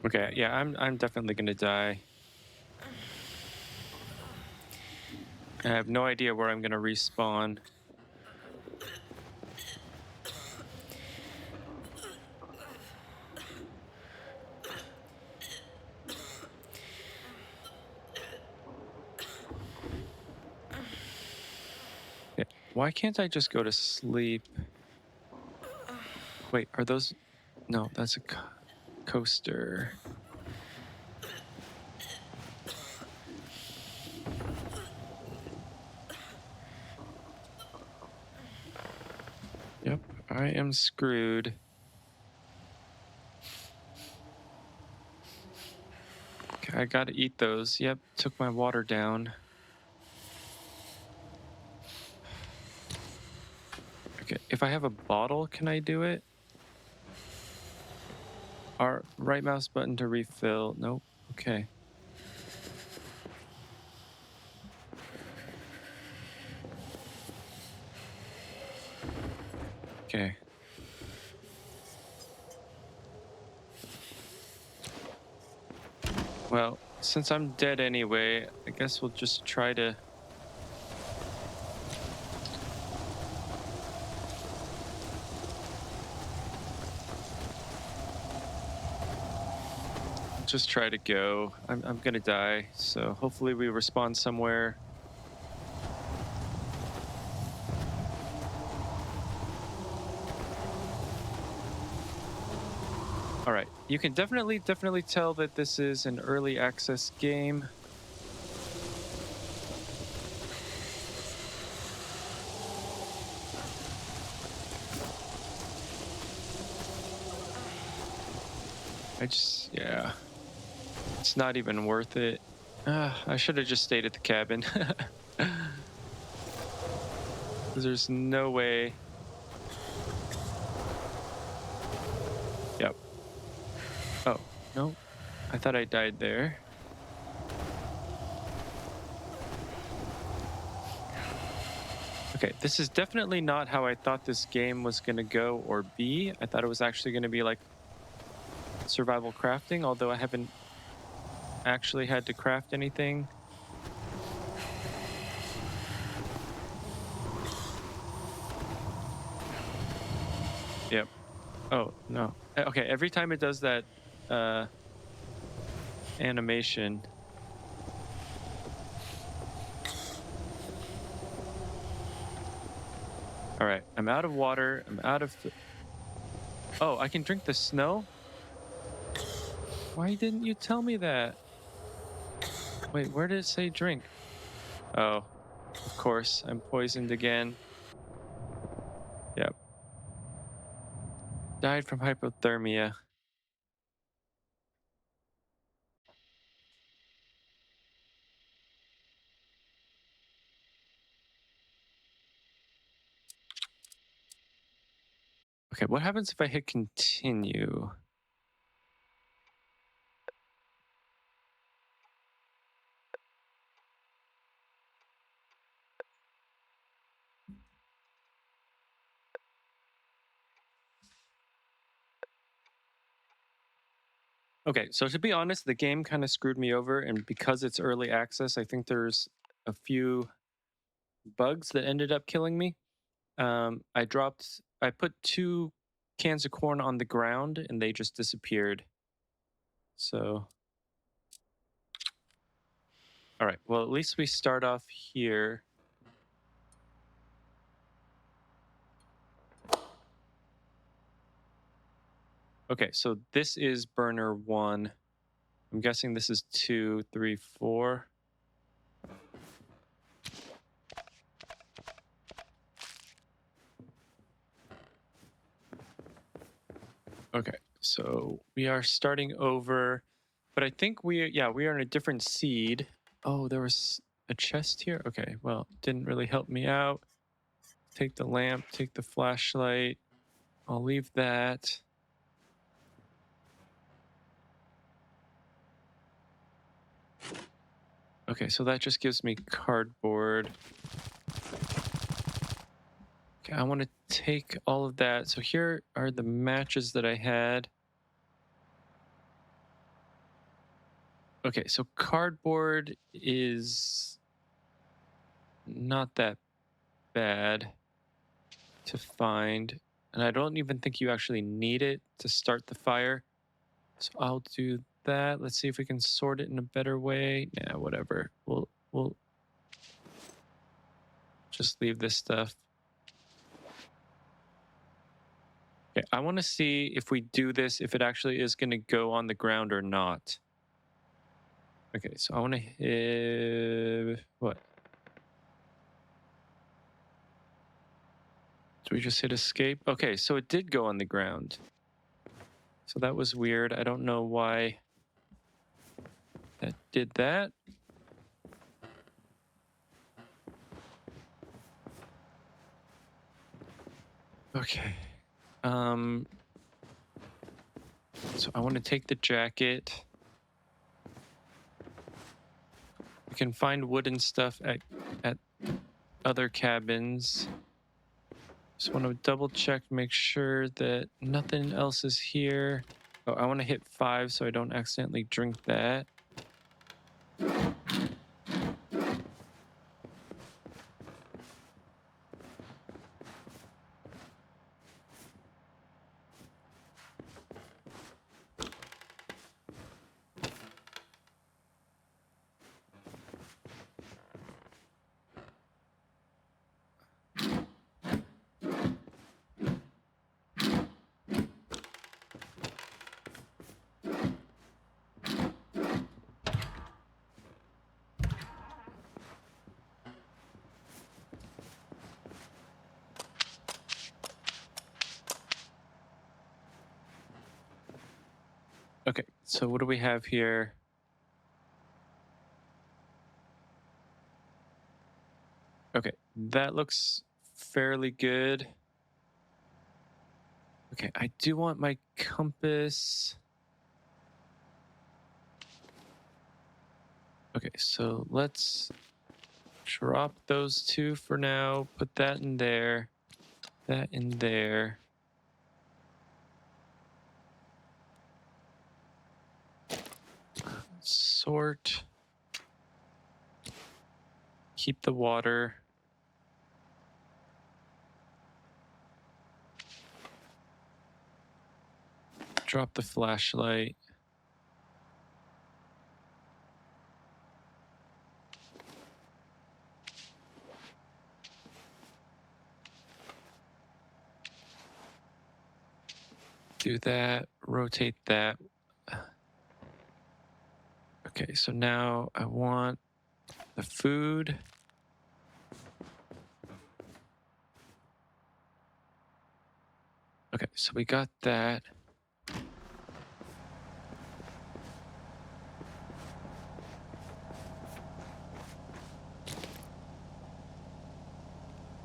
Okay, yeah, I'm definitely gonna die. I have no idea where I'm gonna respawn. Yeah, why can't I just go to sleep? Wait, are those... No, that's a coaster. Yep, I am screwed. Okay, I gotta eat those. Yep, took my water down. Okay, if I have a bottle, can I do it? Right mouse button to refill. Nope. Okay. Okay. Well, since I'm dead anyway, I guess we'll just try to... Just try to go. I'm gonna die, so hopefully we respawn somewhere. All right, you can definitely tell that this is an early access game. Yeah, it's not even worth it. I should have just stayed at the cabin. There's no way. Yep. Oh, no. I thought I died there. Okay, this is definitely not how I thought this game was going to go or be. I thought it was actually going to be like survival crafting, although I haven't actually had to craft anything. Yep. Oh, no. Okay, every time it does that animation. All right, I'm out of water. I'm out of... Oh, I can drink the snow? Why didn't you tell me that? Wait, where did it say drink? Oh, of course, I'm poisoned again. Yep. Died from hypothermia. Okay, what happens if I hit continue? Okay, so to be honest, the game kind of screwed me over, and because it's early access, I think there's a few bugs that ended up killing me. I put 2 cans of corn on the ground, and they just disappeared. So, all right, well, at least we start off here. Okay, so this is burner 1. I'm guessing this is 2, 3, 4. Okay, so we are starting over, but I think we are in a different seed. Oh, there was a chest here? Okay, well, didn't really help me out. Take the lamp, take the flashlight. I'll leave that. Okay, so that just gives me cardboard. Okay, I want to take all of that. So here are the matches that I had. Okay, so cardboard is not that bad to find. And I don't even think you actually need it to start the fire. So I'll do that. Let's see if we can sort it in a better way. Yeah, whatever. We'll just leave this stuff. Okay, I want to see if we do this, if it actually is going to go on the ground or not. Okay, so I want to hit... What? Did we just hit escape? Okay, so it did go on the ground. So that was weird. I don't know why that did that. Okay. So I want to take the jacket. We can find wooden stuff at other cabins. Just want to double check, make sure that nothing else is here. Oh, I want to hit 5 so I don't accidentally drink that. Okay, so what do we have here? Okay, that looks fairly good. Okay, I do want my compass. Okay, so let's drop those two for now. Put that in there, that in there. Sort. Keep the water. Drop the flashlight. Do that, rotate that. Okay, so now I want the food. Okay, so we got that.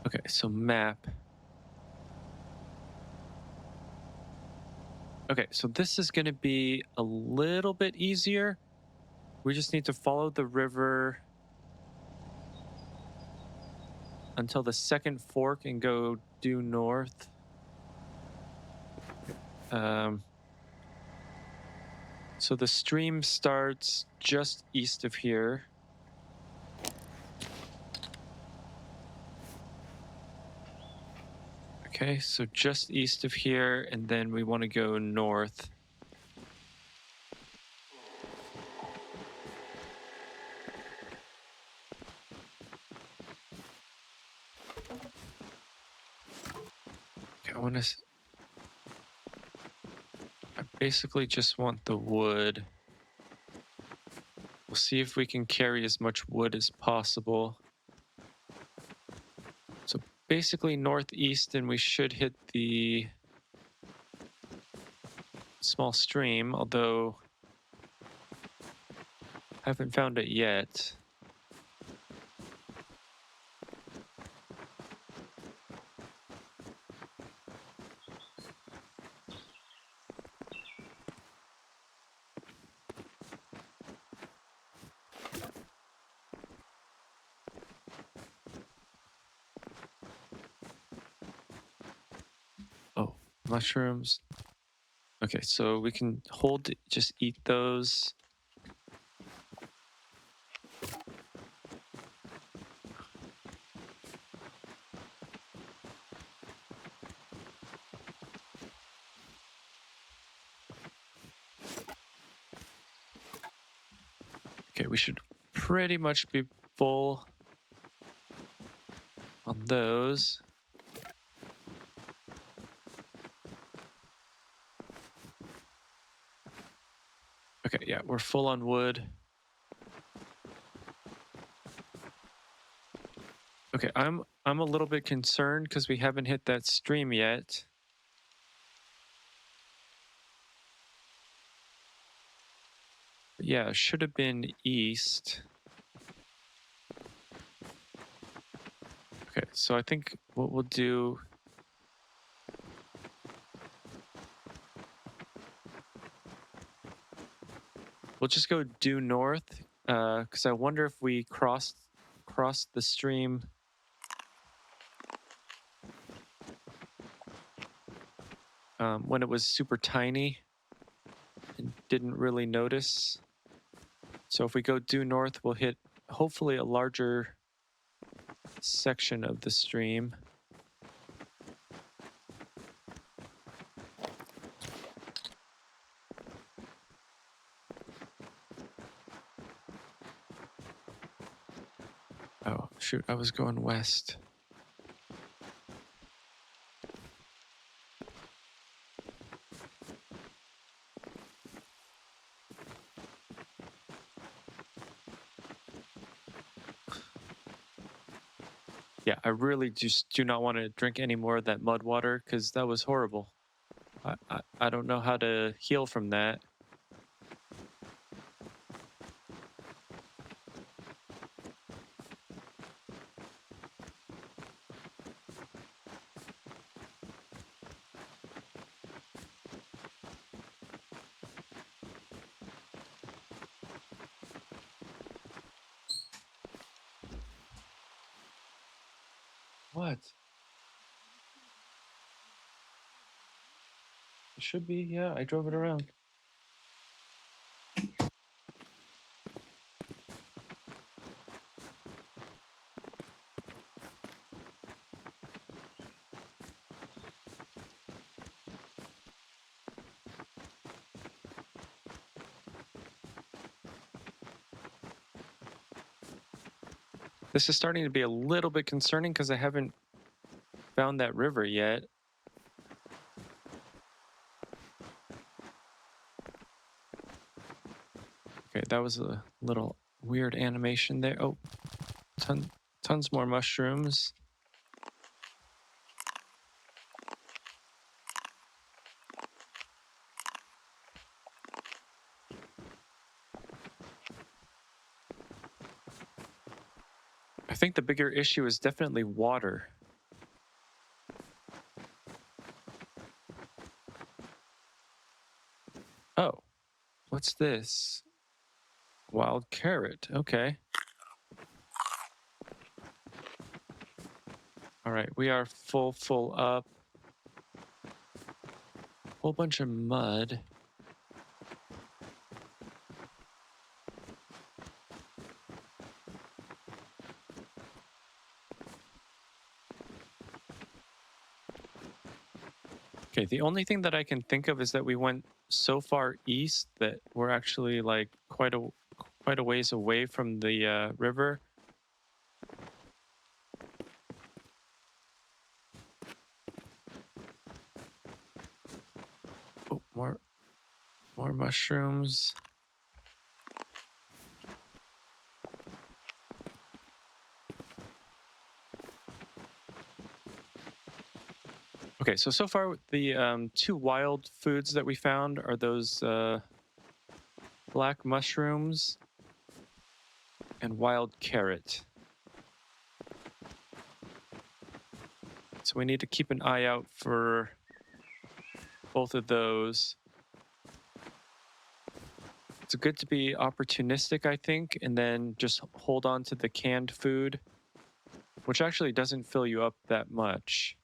Okay, so map. Okay, so this is going to be a little bit easier. We just need to follow the river until the second fork and go due north. So the stream starts just east of here. Okay, so just east of here, and then we want to go north. Okay, I basically just want the wood. We'll see if we can carry as much wood as possible. So basically northeast, and we should hit the small stream, although I haven't found it yet. Oh, mushrooms. Okay, so we can just eat those. Okay, we should pretty much be full on those. Okay, yeah, we're full on wood. Okay, I'm a little bit concerned because we haven't hit that stream yet. But yeah, it should have been east. Okay, so I think what we'll do, we'll just go due north, because I wonder if we crossed the stream when it was super tiny and didn't really notice. So if we go due north, we'll hit hopefully a larger section of the stream. Oh, shoot, I was going west. Yeah, I really just do not want to drink any more of that mud water because that was horrible. I don't know how to heal from that. What? It should be, yeah, I drove it around. This is starting to be a little bit concerning because I haven't found that river yet. Okay, that was a little weird animation there. Oh, tons more mushrooms. I think the bigger issue is definitely water. Oh, what's this? Wild carrot, okay. All right, we are full up. Whole bunch of mud. Okay, the only thing that I can think of is that we went so far east that we're actually like quite a ways away from the river. Oh, more mushrooms. Okay, so far the two wild foods that we found are those black mushrooms and wild carrot. So we need to keep an eye out for both of those. It's good to be opportunistic, I think, and then just hold on to the canned food, which actually doesn't fill you up that much.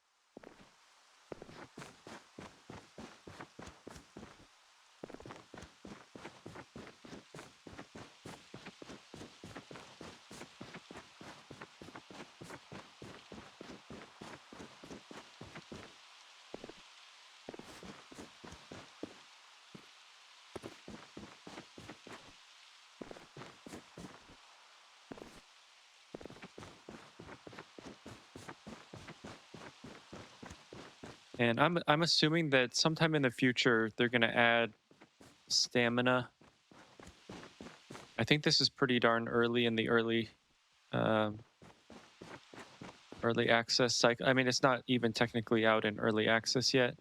And I'm assuming that sometime in the future they're going to add stamina. I think this is pretty darn early in the early access cycle. I mean, it's not even technically out in early access yet.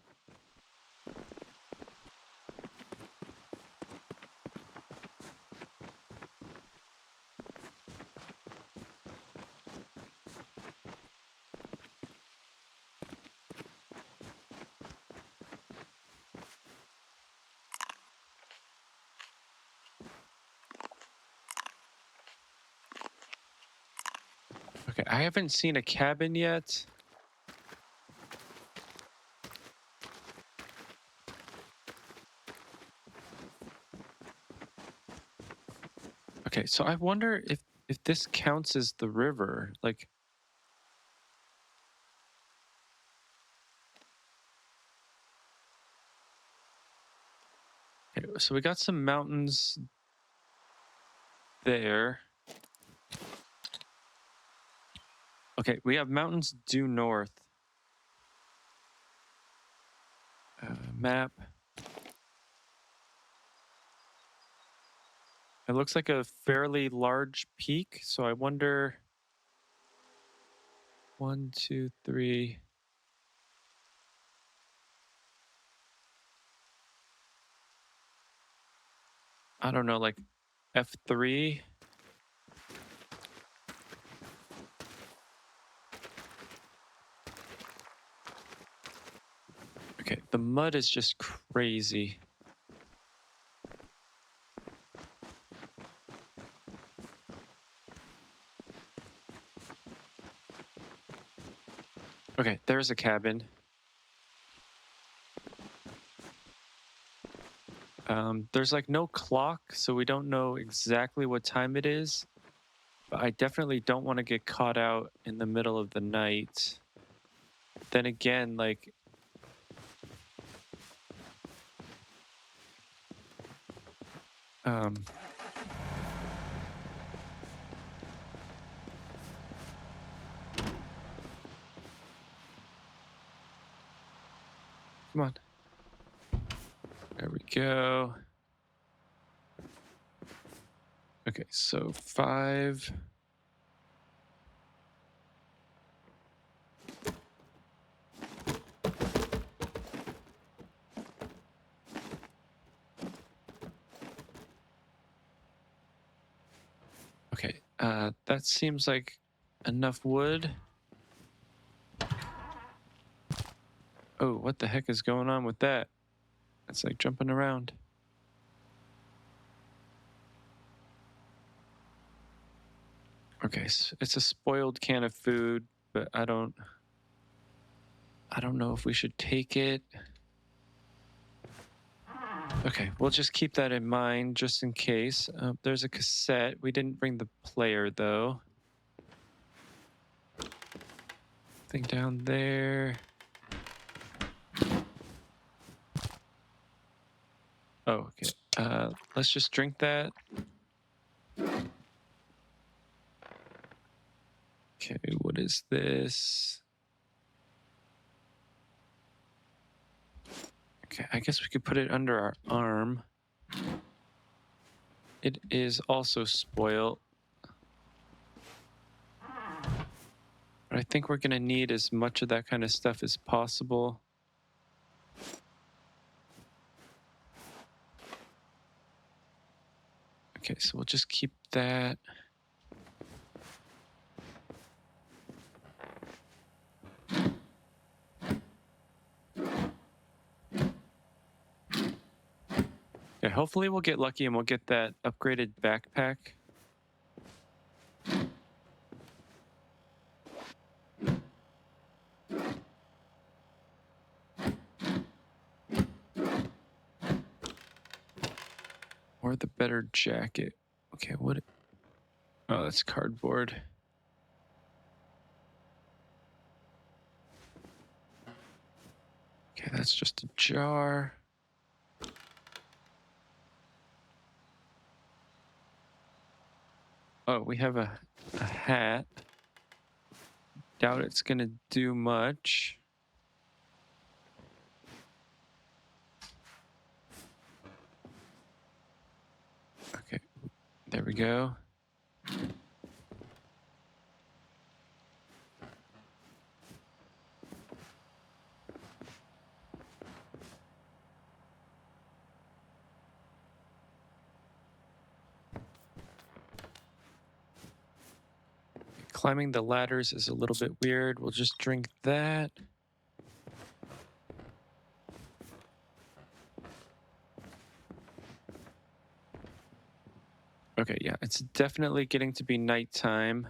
Okay, I haven't seen a cabin yet. Okay, so I wonder if this counts as the river, like. Okay, so we got some mountains there. Okay, we have mountains due north. Map. It looks like a fairly large peak, so I wonder. 1, 2, 3. I don't know, like F3. Okay, the mud is just crazy. Okay, there's a cabin. There's like no clock, so we don't know exactly what time it is. But I definitely don't want to get caught out in the middle of the night. Then again, like... Come on. There we go. Okay, so 5. Okay, that seems like enough wood. Oh, what the heck is going on with that? It's like jumping around. Okay, so it's a spoiled can of food, but I don't know if we should take it. Okay, we'll just keep that in mind just in case. There's a cassette. We didn't bring the player though. Thing down there. Oh, okay. Let's just drink that. Okay, what is this? Okay, I guess we could put it under our arm. It is also spoiled. But I think we're gonna need as much of that kind of stuff as possible. Okay, so we'll just keep that. Yeah, hopefully we'll get lucky and we'll get that upgraded backpack. Or the better jacket. Okay, what? Oh, that's cardboard. Okay, that's just a jar. Oh, we have a hat. Doubt it's gonna do much. Okay, there we go. Climbing the ladders is a little bit weird. We'll just drink that. Okay, yeah, it's definitely getting to be nighttime.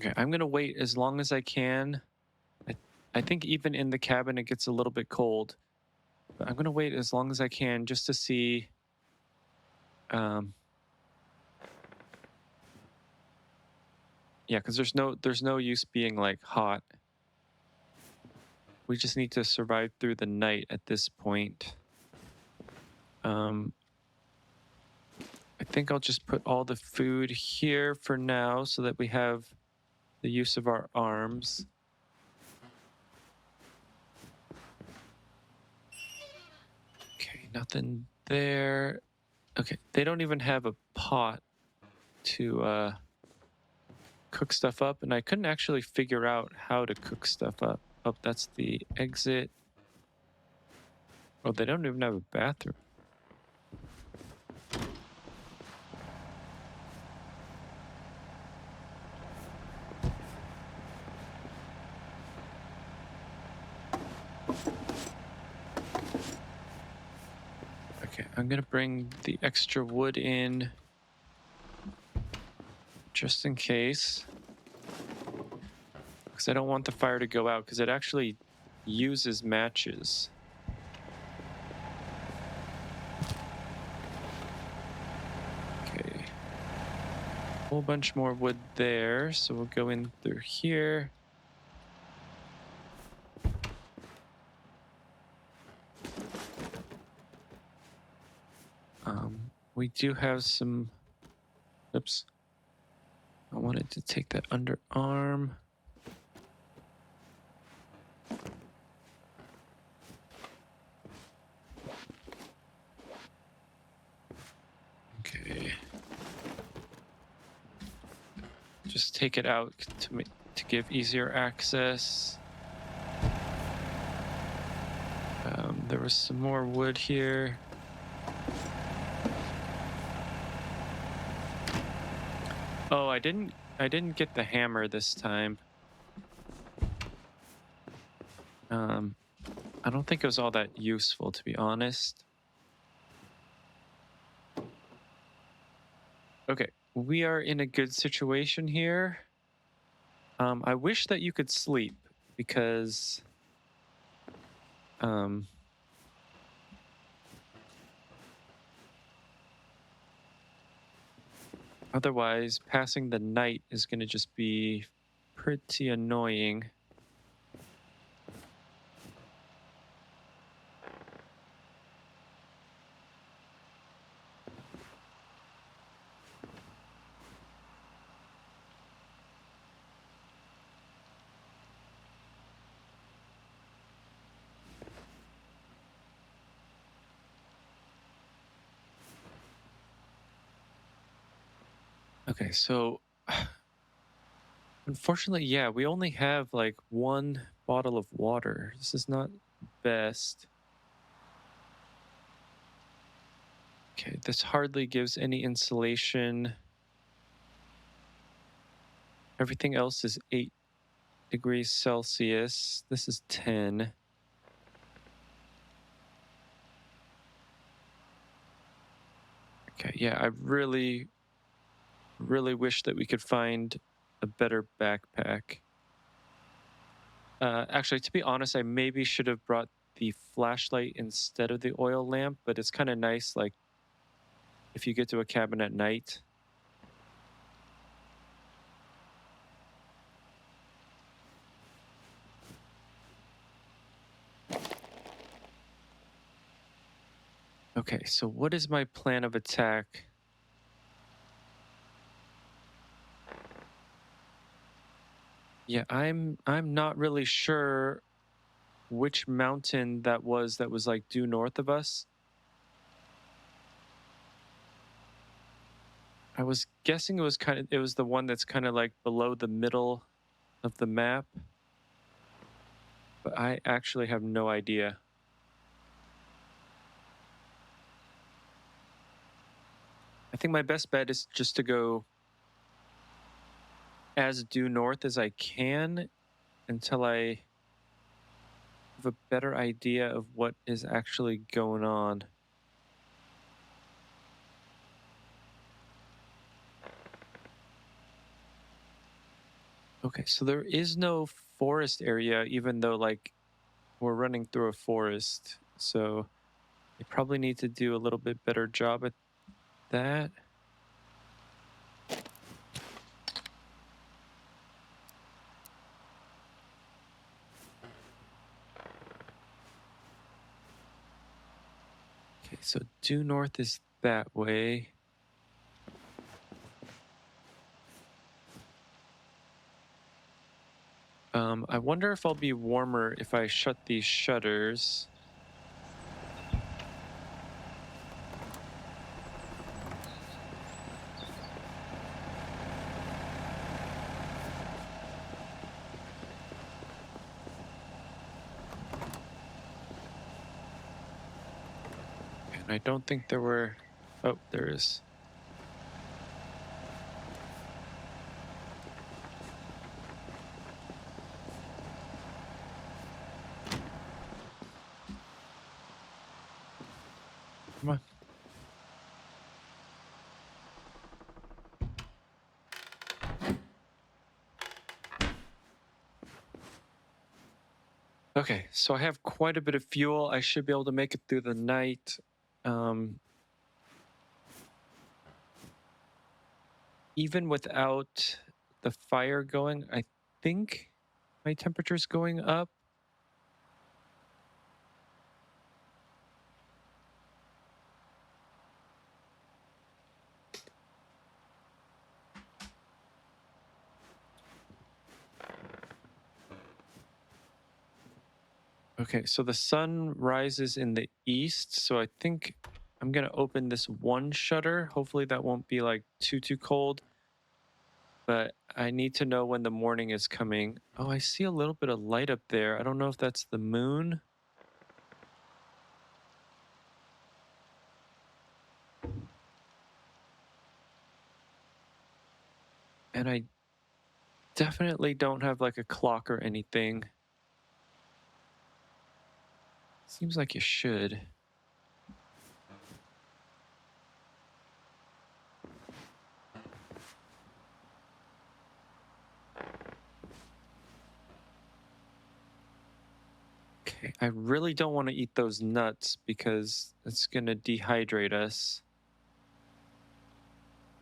Okay, I'm gonna wait as long as I can. I think even in the cabin it gets a little bit cold. But I'm gonna wait as long as I can just to see. Yeah, because there's no use being like hot. We just need to survive through the night at this point. I think I'll just put all the food here for now so that we have the use of our arms. Okay, nothing there. Okay, they don't even have a pot to cook stuff up, and I couldn't actually figure out how to cook stuff up. Oh, that's the exit. Oh, they don't even have a bathroom. Okay, I'm gonna bring the extra wood in. just in case. Because I don't want the fire to go out, because it actually uses matches. Okay. A whole bunch more wood there, so we'll go in through here. We do have some... Oops. I wanted to take that underarm. Okay. Just take it out to give easier access. There was some more wood here. Oh, I didn't get the hammer this time. I don't think it was all that useful, to be honest. Okay, we are in a good situation here. I wish that you could sleep, because otherwise passing the night is going to just be pretty annoying. Okay, so unfortunately, yeah, we only have like one bottle of water. This is not best. Okay, this hardly gives any insulation. Everything else is 8 degrees Celsius. This is 10. Okay, yeah, I really wish that we could find a better backpack. Actually, to be honest, I maybe should have brought the flashlight instead of the oil lamp, but it's kind of nice, like, if you get to a cabin at night. Okay, so what is my plan of attack? Yeah, I'm not really sure which mountain that was like due north of us. I was guessing it was the one that's kind of like below the middle of the map, but I actually have no idea. I think my best bet is just to go as due north as I can until I have a better idea of what is actually going on. Okay, so there is no forest area, even though like we're running through a forest. So I probably need to do a little bit better job at that. Okay, so due north is that way. I wonder if I'll be warmer if I shut these shutters. And I don't think there were... Oh, there is. Come on. Okay, so I have quite a bit of fuel. I should be able to make it through the night. Even without the fire going, I think my temperature's going up. Okay, so the sun rises in the east, so I think I'm gonna open this one shutter. Hopefully that won't be like too cold. But I need to know when the morning is coming. Oh, I see a little bit of light up there. I don't know if that's the moon. And I definitely don't have like a clock or anything. Seems like you should. Okay, I really don't want to eat those nuts because it's going to dehydrate us.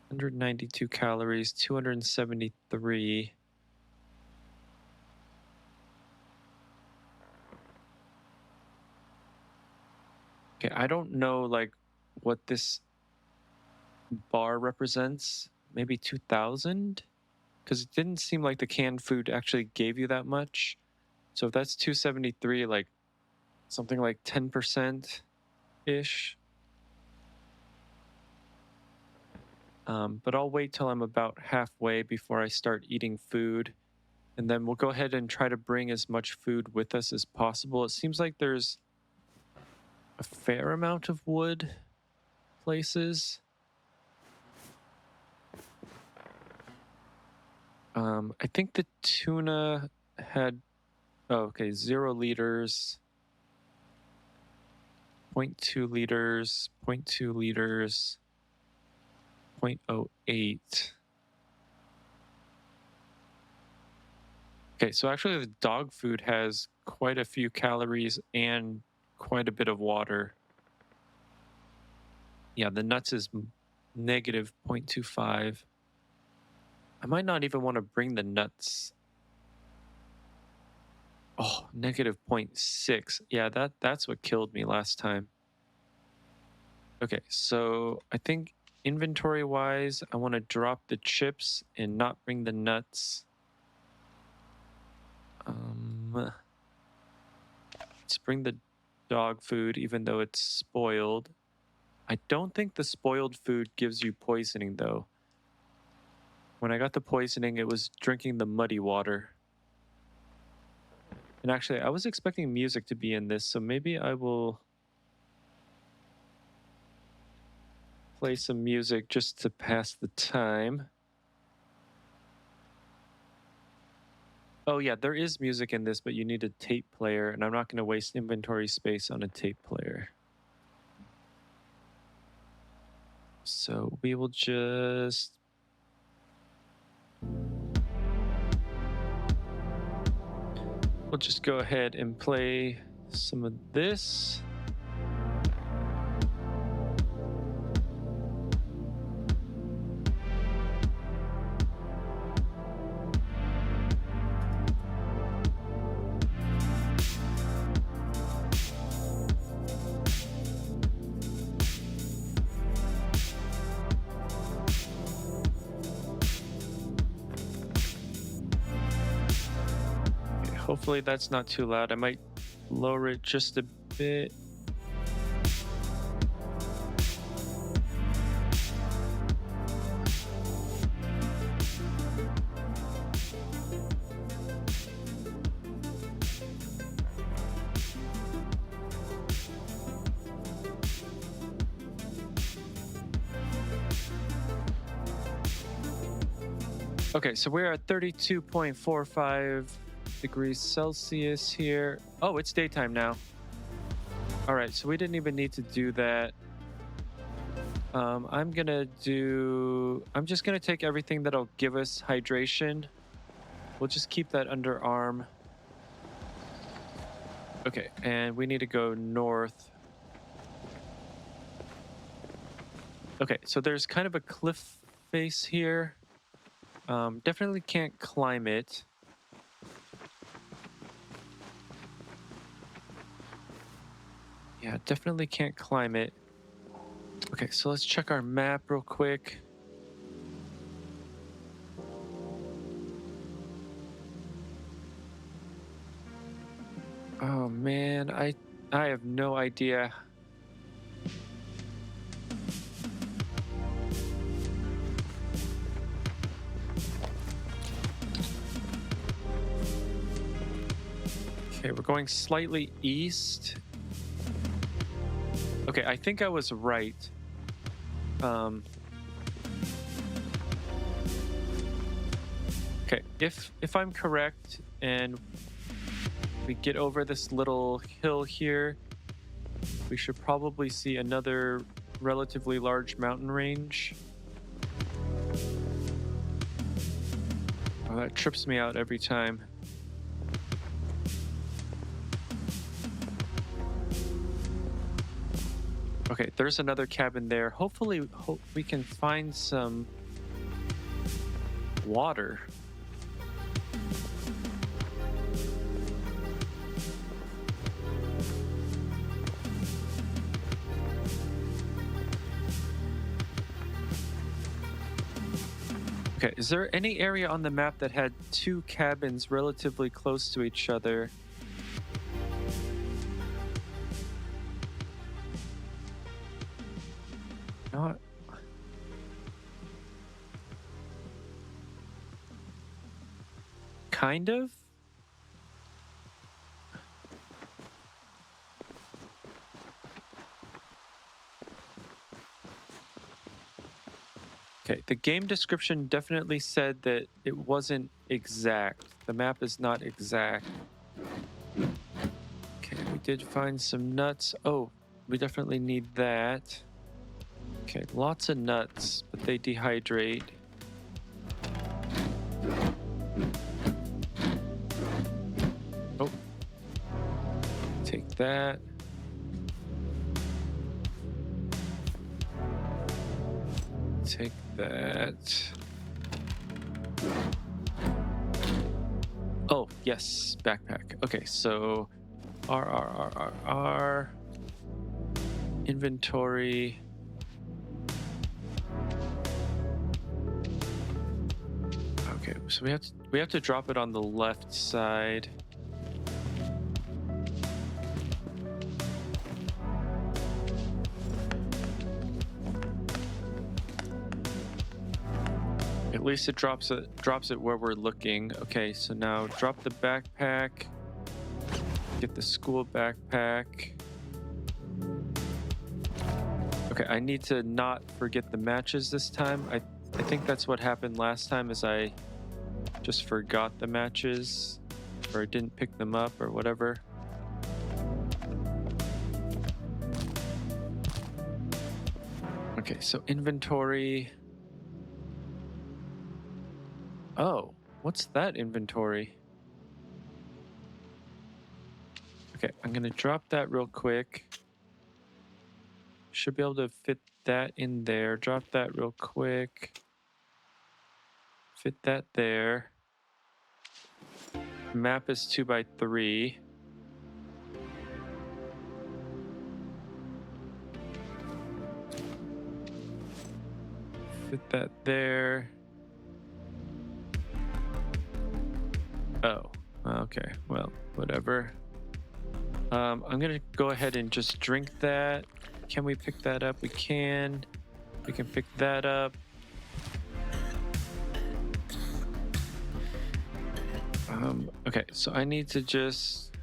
192 calories, 273. Okay, I don't know like what this bar represents. Maybe 2,000? Because it didn't seem like the canned food actually gave you that much. So if that's 273, like something like 10%-ish. But I'll wait till I'm about halfway before I start eating food. And then we'll go ahead and try to bring as much food with us as possible. It seems like there's a fair amount of wood places. I think the tuna had, oh, okay, 0 liters, 0.2 liters, 0.2 liters, 0.08. Okay, so actually the dog food has quite a few calories and quite a bit of water. Yeah, the nuts is negative 0.25. I might not even want to bring the nuts. Oh, negative 0.6. Yeah, that's what killed me last time. Okay, so I think inventory-wise, I want to drop the chips and not bring the nuts. Let's bring the dog food, even though it's spoiled. I don't think the spoiled food gives you poisoning, though. When I got the poisoning, it was drinking the muddy water. And actually, I was expecting music to be in this, so maybe I will play some music just to pass the time. Oh yeah, there is music in this, but you need a tape player, and I'm not going to waste inventory space on a tape player. So we will just... We'll just go ahead and play some of this. Hopefully that's not too loud. I might lower it just a bit. Okay, so we're at 32.45 degrees Celsius here. Oh, it's daytime now. All right, so we didn't even need to do that. I'm just gonna take everything that'll give us hydration. We'll just keep that underarm. Okay, and we need to go north. Okay, so there's kind of a cliff face here. Definitely can't climb it. Yeah, definitely can't climb it. Okay, so let's check our map real quick. Oh man, I have no idea. Okay, we're going slightly east. Okay, I think I was right. Okay, if I'm correct and we get over this little hill here, we should probably see another relatively large mountain range. Oh, that trips me out every time. Okay, there's another cabin there. Hopefully, we can find some water. Okay, is there any area on the map that had two cabins relatively close to each other? Not. Kind of? Okay, the game description definitely said that it wasn't exact. The map is not exact. Okay, we did find some nuts. Oh, we definitely need that. Okay, lots of nuts, but they dehydrate. Oh, take that. Take that. Oh, yes, backpack. Okay, so R. Inventory. Okay, so we have to drop it on the left side. At least it drops it where we're looking. Okay, so now drop the backpack. Get the school backpack. Okay, I need to not forget the matches this time. I think that's what happened last time, is I just forgot the matches, or I didn't pick them up or whatever. Okay, so inventory. Oh, what's that inventory? Okay, I'm gonna drop that real quick. Should be able to fit that in there. Drop that real quick. Fit that there. Map is 2x3. Fit that there. Oh, okay. Well, whatever. I'm gonna go ahead and just drink that. Can we pick that up? We can. We can pick that up. Okay, so I need to just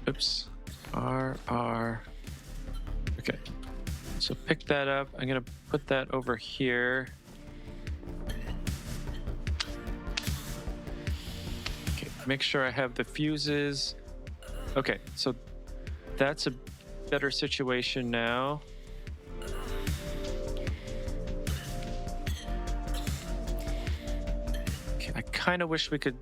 oops. R. Okay. So pick that up. I'm gonna put that over here. Okay, make sure I have the fuses. Okay, so that's a better situation now. kind of wish we could...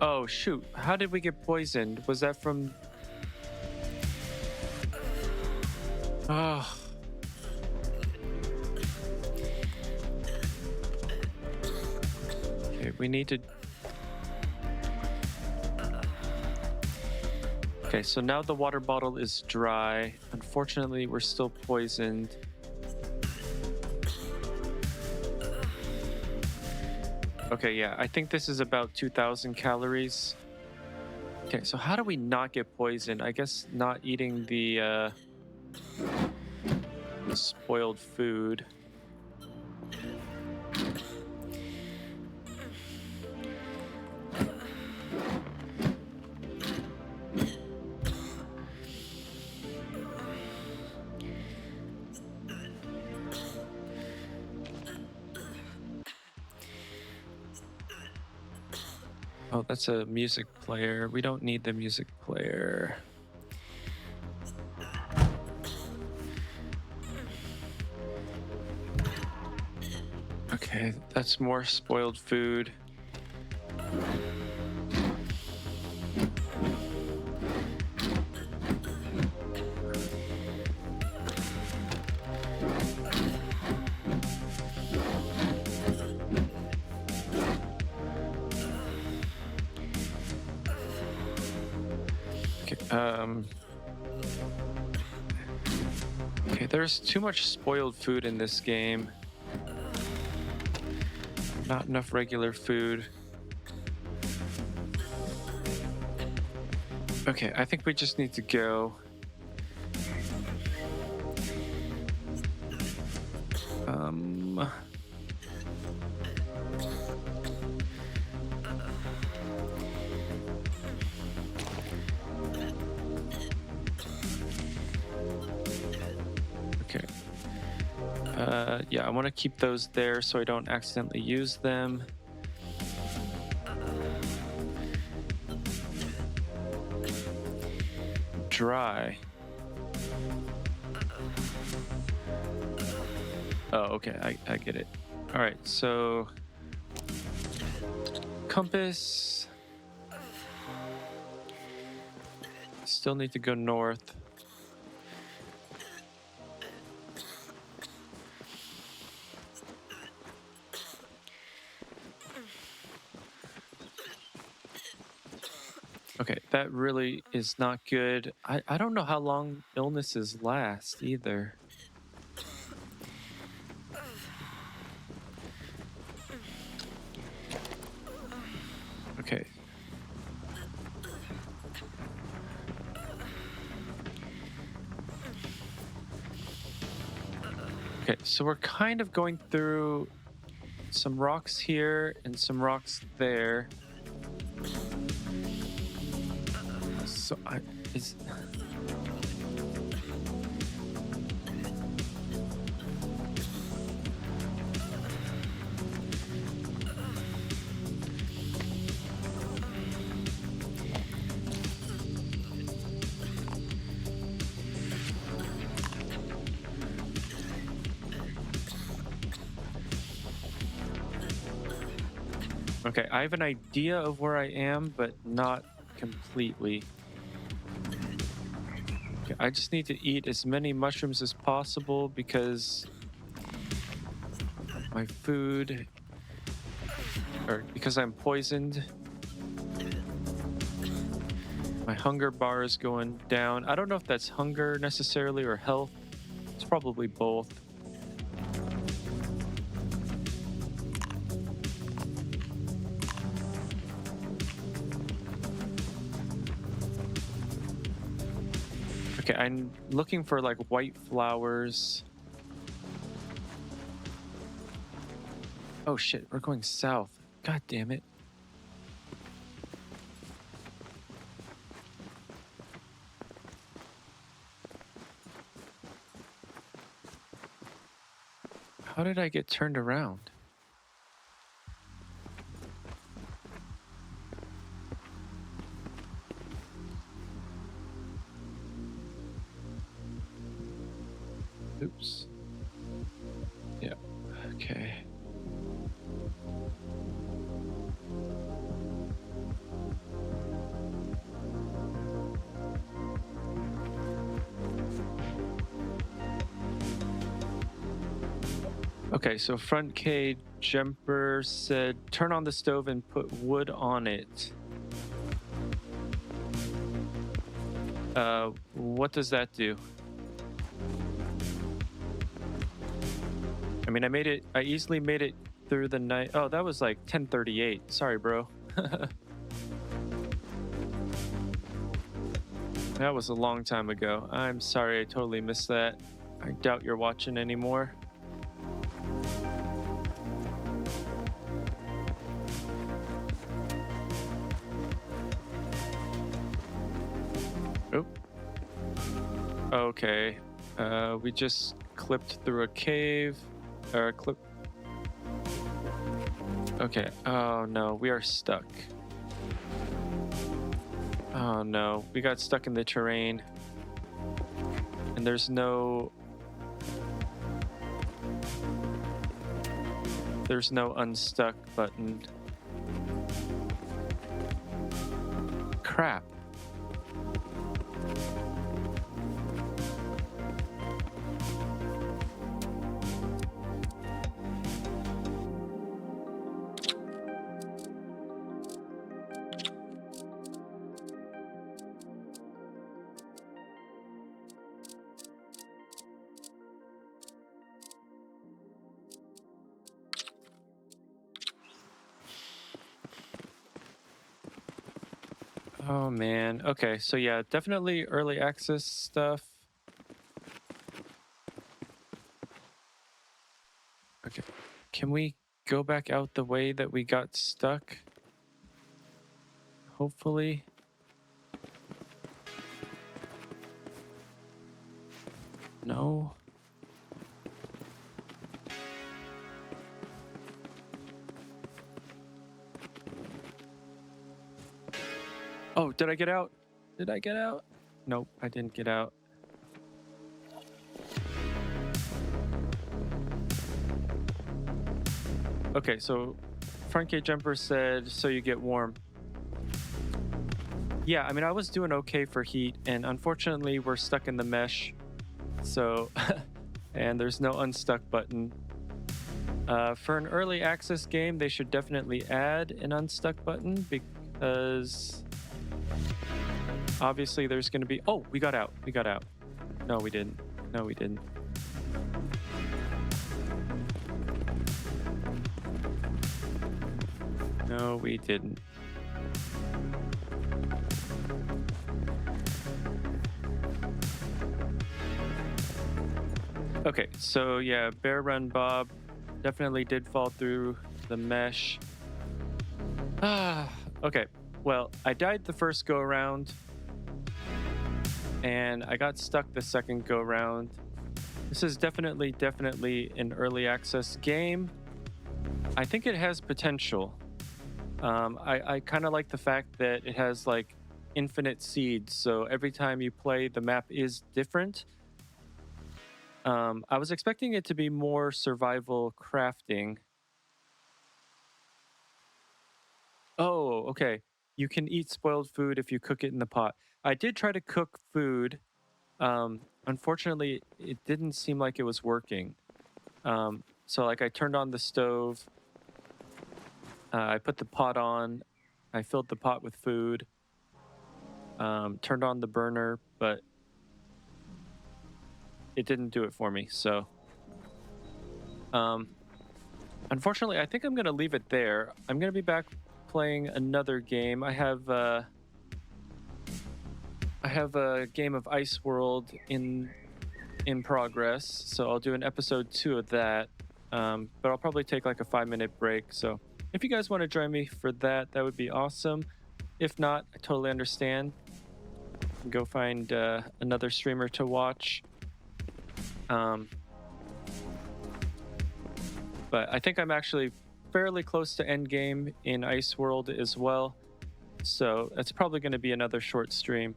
Oh, shoot. How did we get poisoned? Was that from... Oh. Okay, we need to... Okay, so now the water bottle is dry. Unfortunately, we're still poisoned. Okay, yeah, I think this is about 2,000 calories. Okay, so how do we not get poisoned? I guess not eating the spoiled food. Oh, that's a music player. We don't need the music player. Okay, that's more spoiled food. Okay, there's too much spoiled food in this game. Not enough regular food. Okay, I think we just need to go. Okay. Yeah, I want to keep those there so I don't accidentally use them. Dry. Oh, okay, I get it. All right, so compass. Still need to go north. Okay, that really is not good. I don't know how long illnesses last either. Okay. Okay, so we're kind of going through some rocks here and some rocks there. So okay, I have an idea of where I am, but not completely. Okay, I just need to eat as many mushrooms as possible because my food, or because I'm poisoned, my hunger bar is going down. I don't know if that's hunger necessarily or health. It's probably both. Okay, I'm looking for like white flowers. Oh shit, we're going south. God damn it. How did I get turned around? Oops. Yeah. Okay. Okay, so front K jumper said turn on the stove and put wood on it. What does that do? I mean, I easily made it through the night. Oh, that was like 10:38. Sorry, bro. That was a long time ago. I'm sorry, I totally missed that. I doubt you're watching anymore. Oh. Okay. We just clipped through a cave. Or clip. Okay. Oh no, we are stuck. Oh no, we got stuck in the terrain. And there's no unstuck button. Crap. Oh man. Okay, so yeah, definitely early access stuff. Okay. Can we go back out the way that we got stuck? Hopefully. No. Oh, did I get out? Did I get out? Nope, I didn't get out. Okay, so front gate jumper said, so you get warm. Yeah, I mean, I was doing okay for heat, and unfortunately, we're stuck in the mesh. So, and there's no unstuck button. For an early access game, they should definitely add an unstuck button because obviously there's going to be... Oh, we got out. We got out. No, we didn't. No, we didn't. No, we didn't. Okay, so yeah, Bear Run Bob definitely did fall through the mesh. Okay, well, I died the first go around and I got stuck the second go round. This is definitely an early access game. I think it has potential. I kind of like the fact that it has like infinite seeds, so every time you play, the map is different. I was expecting it to be more survival crafting. Oh, okay. You can eat spoiled food if you cook it in the pot. I did try to cook food. Unfortunately, it didn't seem like it was working. So like I turned on the stove. I put the pot on. I filled the pot with food. Turned on the burner, but it didn't do it for me. So, unfortunately, I think I'm going to leave it there. I'm going to be back playing another game. I have a game of Ice World in progress, so I'll do an episode 2 of that. But I'll probably take like a 5-minute break. So if you guys want to join me for that, that would be awesome. If not, I totally understand. Go find another streamer to watch. But I think I'm actually fairly close to endgame in Ice World as well. So that's probably going to be another short stream.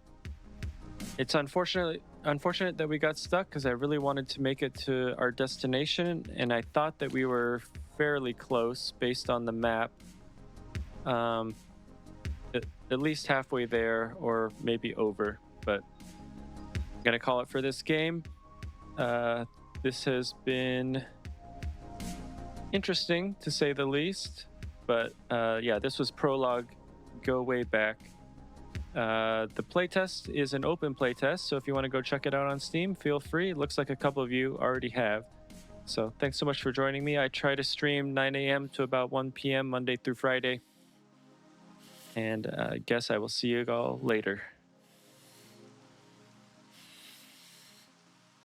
It's unfortunate that we got stuck because I really wanted to make it to our destination, and I thought that we were fairly close based on the map. Um, at least halfway there, or maybe over. But I'm gonna call it for this game. This has been interesting to say the least. But yeah, this was Prologue. Go Wayback. The playtest is an open playtest, so if you want to go check it out on Steam, feel free. It looks like a couple of you already have. So thanks so much for joining me. I try to stream 9 a.m. to about 1 p.m. Monday through Friday. And I guess I will see you all later.